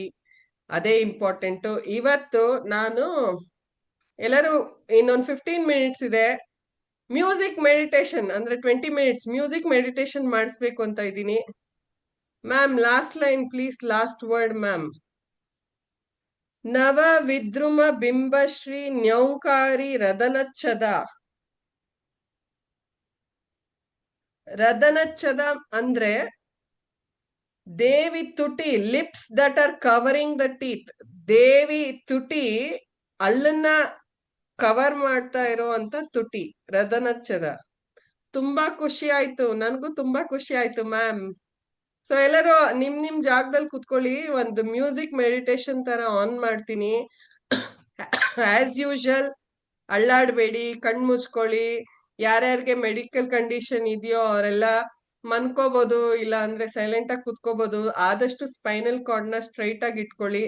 ಅದೇ ಇಂಪಾರ್ಟೆಂಟ್. ಇವತ್ತು ನಾನು ಎಲ್ಲರೂ ಇನ್ನೊಂದು 15 ಮಿನಿಟ್ಸ್ ಇದೆ, ಮ್ಯೂಸಿಕ್ ಮೆಡಿಟೇಷನ್ ಅಂದ್ರೆ 20 ಮಿನಿಟ್ಸ್ ಮ್ಯೂಸಿಕ್ ಮೆಡಿಟೇಷನ್ ಮಾಡಿಸ್ಬೇಕು ಅಂತ ಇದ್ದೀನಿ. Ma'am last line please, last word ma'am. ನವ ವಿದ್ರುಮ ಬಿಂಬಶ್ರೀ ನ್ಯೌಕಾರಿ ರದನಚ್ಛದ ಅಂದ್ರೆ ದೇವಿ ತುಟಿ, lips that are covering the teeth. ದೇವಿ ತುಟಿ ಅಲ್ಲನ್ನ ಕವರ್ ಮಾಡ್ತಾ ಇರೋ ಅಂತ ತುಟಿ, ರದನಚ್ಛದ. ತುಂಬಾ ಖುಷಿ ಆಯ್ತು, ನನ್ಗೂ ತುಂಬಾ ಖುಷಿ ಆಯ್ತು ಮ್ಯಾಮ್. ಸೊ ಎಲ್ಲರೂ ನಿಮ್ ಜಾಗದಲ್ಲಿ ಕುತ್ಕೊಳ್ಳಿ, ಒಂದು ಮ್ಯೂಸಿಕ್ ಮೆಡಿಟೇಷನ್ ತರ ಆನ್ ಮಾಡ್ತೀನಿ. ಆಸ್ ಯೂಶಲ್ ಅಳ್ಳಾಡ್ಬೇಡಿ, ಕಣ್ ಮುಚ್ಕೊಳ್ಳಿ. ಯಾರ್ಯಾರಿಗೆ ಮೆಡಿಕಲ್ ಕಂಡೀಷನ್ ಇದೆಯೋ ಅವರೆಲ್ಲ ಮನ್ಕೋಬಹುದು, ಇಲ್ಲ ಅಂದ್ರೆ ಸೈಲೆಂಟ್ ಆಗಿ ಕುತ್ಕೋಬಹುದು. ಆದಷ್ಟು ಸ್ಪೈನಲ್ ಕಾರ್ಡ್ ನ ಸ್ಟ್ರೈಟ್ ಆಗಿ ಇಟ್ಕೊಳ್ಳಿ.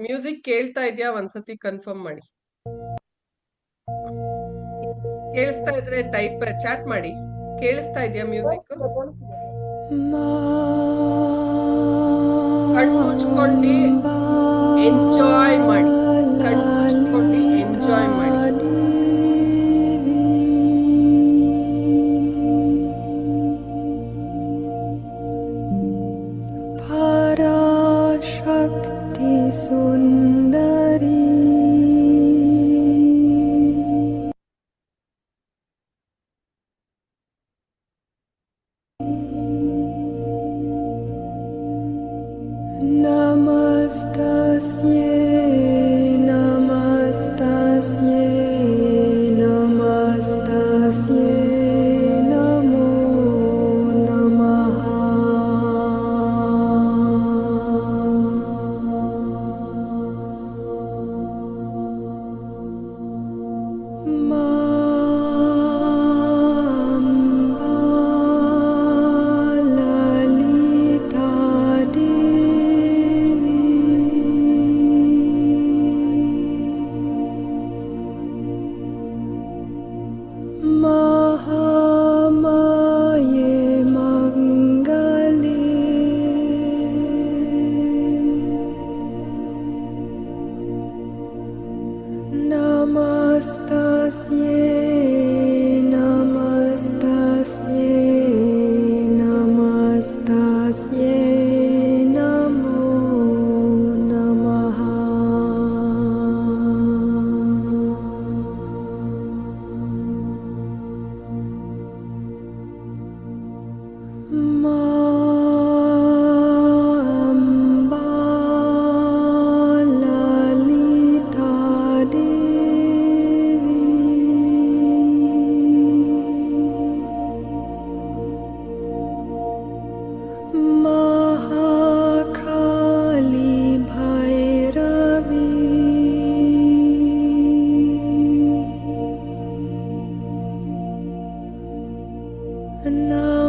ಮ್ಯೂಸಿಕ್ ಕೇಳ್ತಾ ಇದೆಯಾ? ಒಂದ್ಸತಿ ಕನ್ಫರ್ಮ್ ಮಾಡಿ. ಕೇಳಿಸ್ತಾ ಇದ್ರೆ ಚಾಟ್ ಮಾಡಿ. ಕೇಳಿಸ್ತಾ ಇದೆಯಾ ಮ್ಯೂಸಿಕ್? ಕಣ್ಣು ಮುಚ್ಕೊಂಡು ಎಂಜಾಯ್ ಮಾಡಿ, ಕಣ್ಣು ಮುಚ್ಕೊಂಡು ಎಂಜಾಯ್ ಮಾಡಿ. ಪರಾಶಕ್ತಿ ಸುಂದರಿ ನಮಸ್ತಸ್ಯೈ ನಮಃ.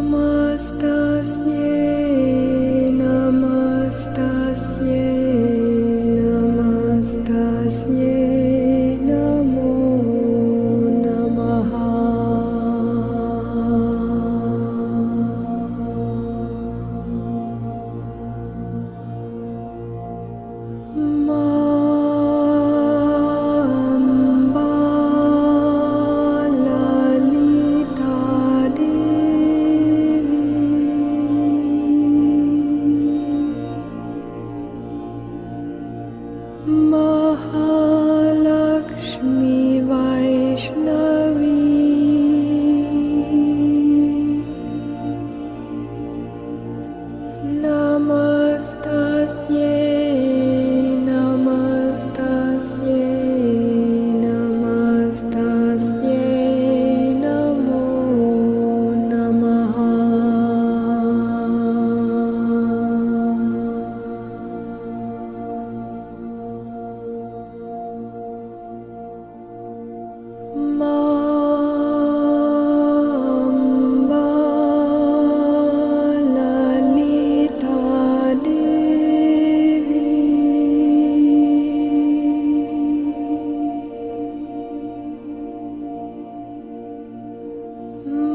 नमस्तस्यै नमो नमः मां ललिता देवी महालक्ष्मी वैष्णवी नमस्तस्यै नमस्तस्यै नमो नमः ललिता देवी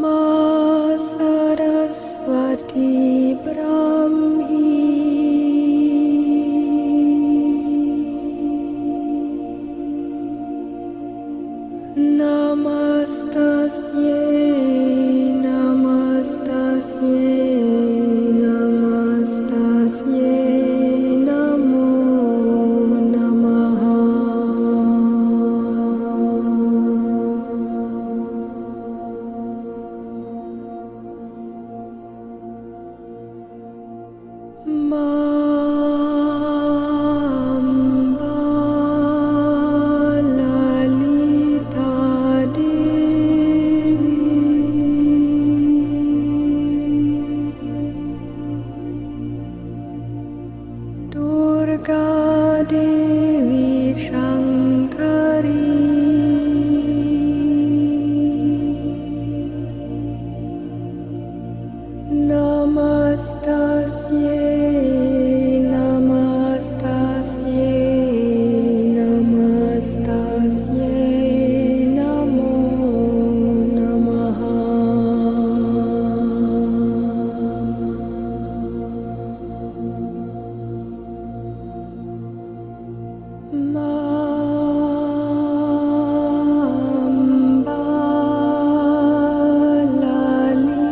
मां सरस्वती ब्राह्मी नमस्तस्यै नमो नमः ललिता देवी दुर्गा देवी शङ्करी नमस्तस्यै नमो नमः ललिता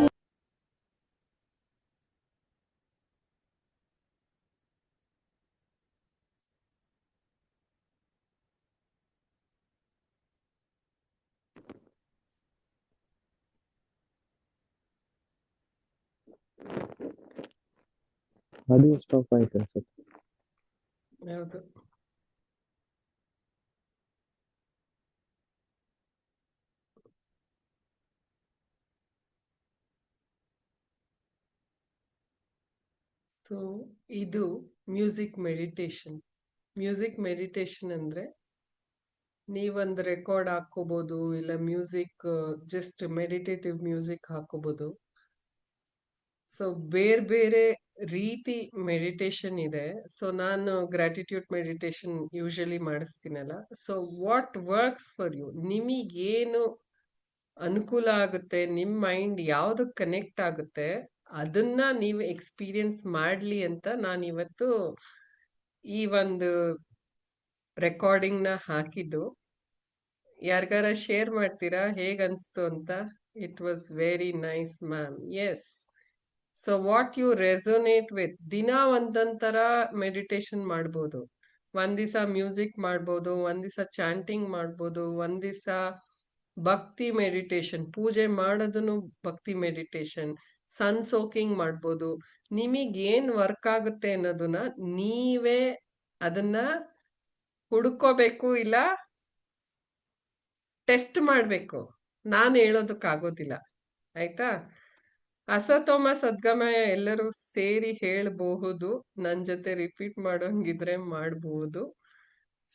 ಆಡಿಯೋ ಸ್ಟಾಪ್ ಆಯ್ತು ಅನ್ಸುತ್ತೆ. ಹೌದು. ಸೊ ಇದು ಮ್ಯೂಸಿಕ್ ಮೆಡಿಟೇಷನ್. ಮ್ಯೂಸಿಕ್ ಮೆಡಿಟೇಷನ್ ಅಂದ್ರೆ ನೀವೊಂದು ರೆಕಾರ್ಡ್ ಹಾಕೋಬಹುದು, ಇಲ್ಲ ಮ್ಯೂಸಿಕ್ ಜಸ್ಟ್ ಮೆಡಿಟೇಟಿವ್ ಮ್ಯೂಸಿಕ್ ಹಾಕೋಬಹುದು. ಸೊ ಬೇರೆ ಬೇರೆ ರೀತಿ ಮೆಡಿಟೇಷನ್ ಇದೆ. ಸೊ ನಾನು ಗ್ರಾಟಿಟ್ಯೂಡ್ ಮೆಡಿಟೇಷನ್ ಯೂಶಲಿ ಮಾಡಿಸ್ತೀನಲ್ಲ. So what works for you, ನಿಮಗೇನು ಅನುಕೂಲ ಆಗುತ್ತೆ, ನಿಮ್ಮ ಮೈಂಡ್ ಯಾವ್ದಕ್ಕೆ ಕನೆಕ್ಟ್ ಆಗುತ್ತೆ ಅದನ್ನ ನೀವು ಎಕ್ಸ್ಪೀರಿಯನ್ಸ್ ಮಾಡ್ಲಿ ಅಂತ ನಾನು ಇವತ್ತು ಈ ಒಂದು ರೆಕಾರ್ಡಿಂಗ್ ನ ಹಾಕಿದ್ದು. ಯಾರಿಗಾರ ಶೇರ್ ಮಾಡ್ತೀರಾ ಹೇಗ್ ಅನ್ಸ್ತು ಅಂತ? It was very nice ma'am. Yes. So what you resonate with, ದಿನ ಒಂದೊಂಥರ ಮೆಡಿಟೇಷನ್ ಮಾಡ್ಬೋದು. ಒಂದ್ ದಿವಸ ಮ್ಯೂಸಿಕ್ ಮಾಡ್ಬೋದು, ಒಂದ್ ದಿವಸ ಚಾಂಟಿಂಗ್ ಮಾಡ್ಬೋದು, ಒಂದ್ ದಿವಸ ಭಕ್ತಿ ಮೆಡಿಟೇಷನ್, ಪೂಜೆ ಮಾಡೋದನ್ನು ಭಕ್ತಿ ಮೆಡಿಟೇಷನ್, ಸನ್ ಸೋಕಿಂಗ್ ಮಾಡ್ಬೋದು. ನಿಮಗ್ ಏನ್ ವರ್ಕ್ ಆಗುತ್ತೆ ಅನ್ನೋದನ್ನ ನೀವೇ ಅದನ್ನ ಹುಡ್ಕೋಬೇಕು, ಇಲ್ಲ ಟೆಸ್ಟ್ ಮಾಡ್ಬೇಕು. ನಾನು ಹೇಳೋದಕ್ಕಾಗೋದಿಲ್ಲ, ಆಯ್ತಾ? ಅಸತೋಮ ಸದ್ಗಮಯ ಎಲ್ಲರೂ ಸೇರಿ ಹೇಳಬಹುದು. ನನ್ ಜೊತೆ ರಿಪೀಟ್ ಮಾಡೋಂಗಿದ್ರೆ ಮಾಡಬಹುದು.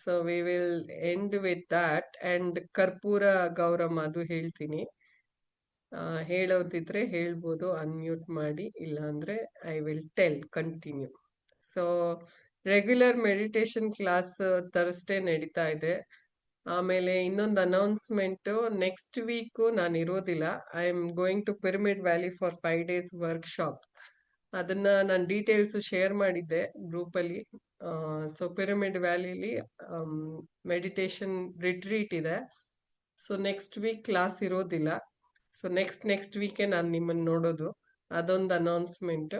So we will end with that. And Karpura Gauramma ಅದು ಹೇಳ್ತೀನಿ. ಹೇಳೋದಿದ್ರೆ ಹೇಳ್ಬೋದು, ಅನ್ಮ್ಯೂಟ್ ಮಾಡಿ, ಇಲ್ಲಾಂದ್ರೆ I will tell continue. So regular meditation class Thursday ನಡೀತಾ ಇದೆ. ಆಮೇಲೆ ಇನ್ನೊಂದು ಅನೌನ್ಸ್ಮೆಂಟ್, ನೆಕ್ಸ್ಟ್ ವೀಕ್ ನಾನು ಇರೋದಿಲ್ಲ. I am going to Pyramid Valley for 5 days workshop. ಅದನ್ನ ನಾನು ಡೀಟೇಲ್ಸ್ ಶೇರ್ ಮಾಡಿದ್ದೆ ಗ್ರೂಪಲ್ಲಿ. ಸೊ ಪಿರಮಿಡ್ ವ್ಯಾಲಿಲಿ ಮೆಡಿಟೇಷನ್ ರಿಟ್ರೀಟ್ ಇದೆ. ಸೊ ನೆಕ್ಸ್ಟ್ ವೀಕ್ ಕ್ಲಾಸ್ ಇರೋದಿಲ್ಲ. ಸೊ ನೆಕ್ಸ್ಟ್ ವೀಕೆ ನಾನು ನಿಮ್ಮನ್ನು ನೋಡೋದು. ಅದೊಂದು ಅನೌನ್ಸ್ಮೆಂಟ್.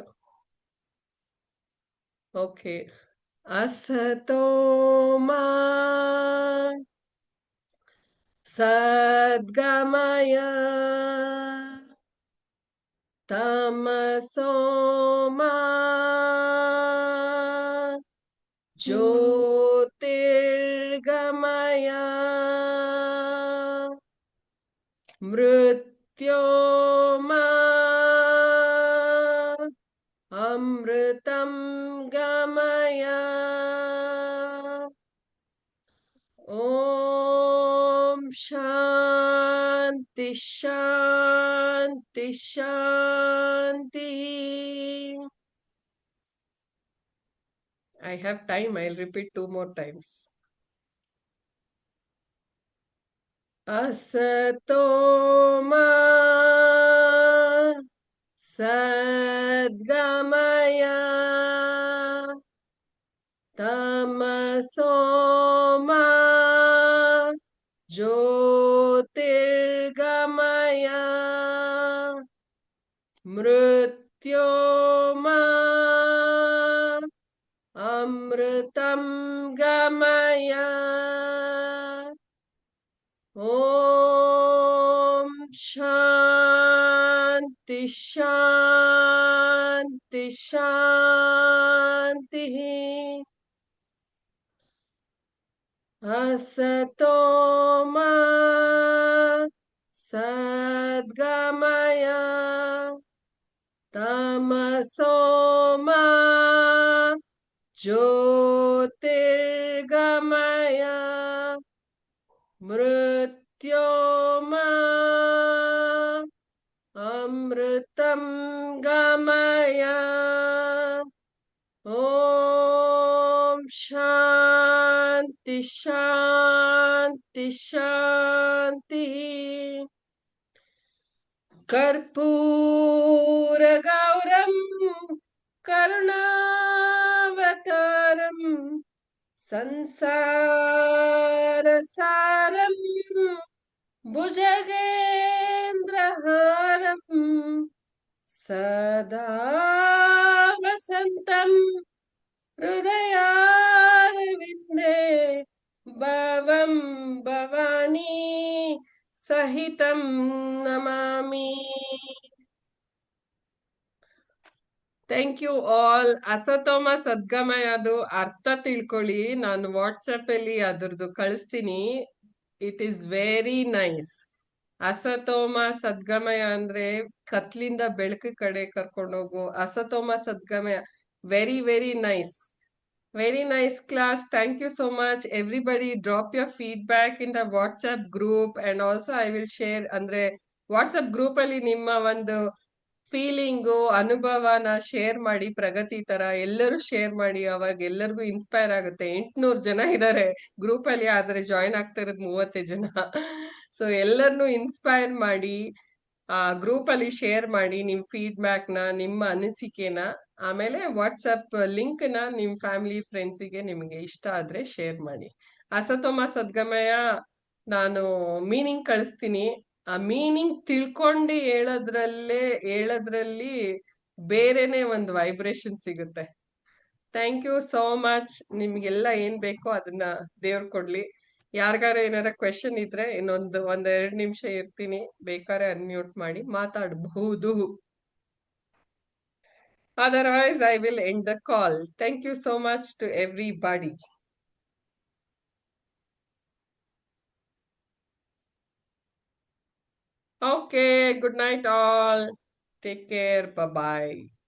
ಓಕೆ. ಅಸತೋ ಮಾ ಸದ್ಗಮಯ ತಮಸೋ ಮಾ ಜ್ಯೋತಿರ್ಗಮಯ ಮೃತ್ಯೋರ್ಮಾ ಅಮೃತಂ ಗಮಯ. ಓಂ ಶಾಂತಿ ಶಾಂತಿ ಶಾಂತಿ. I have time, I'll repeat 2 more times. Asato ma sadgamaya tamaso ma jyotirgamaya ಮೃತ್ಯೋರ್ಮಾ ಅಮೃತಂ ಗಮಯ. ಓಂ ಶಾಂತಿ ಶಾಂತಿ ಶಾಂತಿ. ಅಸತೋ ಮಾ ಸದ್ಗಮಯ ತಮಸೋ ಮಾ ಜ್ಯೋತಿರ್ಗಮಯ ಮೃತ್ಯೋರ್ಮಾ ಅಮೃತಂ ಗಮಯ. ಓಂ ಶಾಂತಿ ಶಾಂತಿ ಶಾಂತಿ. ಕರ್ಪೂರ ಗೌರಂ ಕರುಣಾವತಾರಂ ಸಂಸಾರ ಸಾರಂ ಭುಜಗೇಂದ್ರಹಾರಂ ಸದಾ ವಸಂತಂ ಹೃದಯಾರವಿಂದೇ ಭವಂ ಭವಾನಿ ಸಹಿತಂ ನಮಾಮಿ. Thank you all. ಅಸತೋಮ ಸದ್ಗಮಯ ಅದು ಅರ್ಥ ತಿಳ್ಕೊಳ್ಳಿ. ನಾನು ವಾಟ್ಸಪ್ ಅಲ್ಲಿ ಅದ್ರದ್ದು ಕಳಿಸ್ತೀನಿ. It is very nice. ಅಸತೋಮ ಸದ್ಗಮಯ ಅಂದ್ರೆ ಕತ್ಲಿಂದ ಬೆಳಕು ಕಡೆ ಕರ್ಕೊಂಡೋಗು. ಅಸತೋಮ ಸದ್ಗಮಯ, very very nice. Very nice class. Thank you so much. Everybody drop your feedback in the WhatsApp group, and also I will share ಅಂದ್ರೆ WhatsApp group ಅಲ್ಲಿ ನಿಮ್ಮ ಒಂದು ಫೀಲಿಂಗು ಅನುಭವನ ಶೇರ್ ಮಾಡಿ. ಪ್ರಗತಿ ತರ ಎಲ್ಲರೂ ಶೇರ್ ಮಾಡಿ, ಅವಾಗ ಎಲ್ಲರಿಗೂ ಇನ್ಸ್ಪೈರ್ ಆಗುತ್ತೆ. 800 ಜನ ಇದ್ದಾರೆ ಗ್ರೂಪ್ ಅಲ್ಲಿ, ಆದ್ರೆ ಜಾಯಿನ್ ಆಗ್ತಾ ಇರೋದು 30 ಜನ. ಸೊ ಎಲ್ಲರನ್ನು ಇನ್ಸ್ಪೈರ್ ಮಾಡಿ ಆ ಗ್ರೂಪ್ ಅಲ್ಲಿ ಶೇರ್ ಮಾಡಿ ನಿಮ್ ಫೀಡ್ಬ್ಯಾಕ್ ನ, ನಿಮ್ಮ ಅನಿಸಿಕೆನ. ಆಮೇಲೆ ವಾಟ್ಸಪ್ ಲಿಂಕ್ ನ ನಿಮ್ ಫ್ಯಾಮಿಲಿ ಫ್ರೆಂಡ್ಸಿಗೆ ನಿಮ್ಗೆ ಇಷ್ಟ ಆದ್ರೆ ಶೇರ್ ಮಾಡಿ. ಅಸತೋಮ ಸದ್ಗಮಯ ನಾನು ಮೀನಿಂಗ್ ಕಳಿಸ್ತೀನಿ. ಆ ಮೀನಿಂಗ್ ತಿಳ್ಕೊಂಡು ಹೇಳೋದ್ರಲ್ಲಿ ಬೇರೆನೆ ಒಂದು ವೈಬ್ರೇಷನ್ ಸಿಗುತ್ತೆ. Thank you so much. ನಿಮ್ಗೆಲ್ಲ ಏನ್ ಬೇಕೋ ಅದನ್ನ ದೇವ್ರು ಕೊಡ್ಲಿ. ಯಾರಿಗಾರ ಏನಾರ ಕ್ವೆಶನ್ ಇದ್ರೆ ಒಂದೆರಡು ನಿಮಿಷ ಇರ್ತೀನಿ, ಬೇಕಾದ್ರೆ ಅನ್ಮ್ಯೂಟ್ ಮಾಡಿ ಮಾತಾಡಬಹುದು. Otherwise, I will end the call. Thank you so much to everybody. Okay, good night all. Take care. Bye-bye.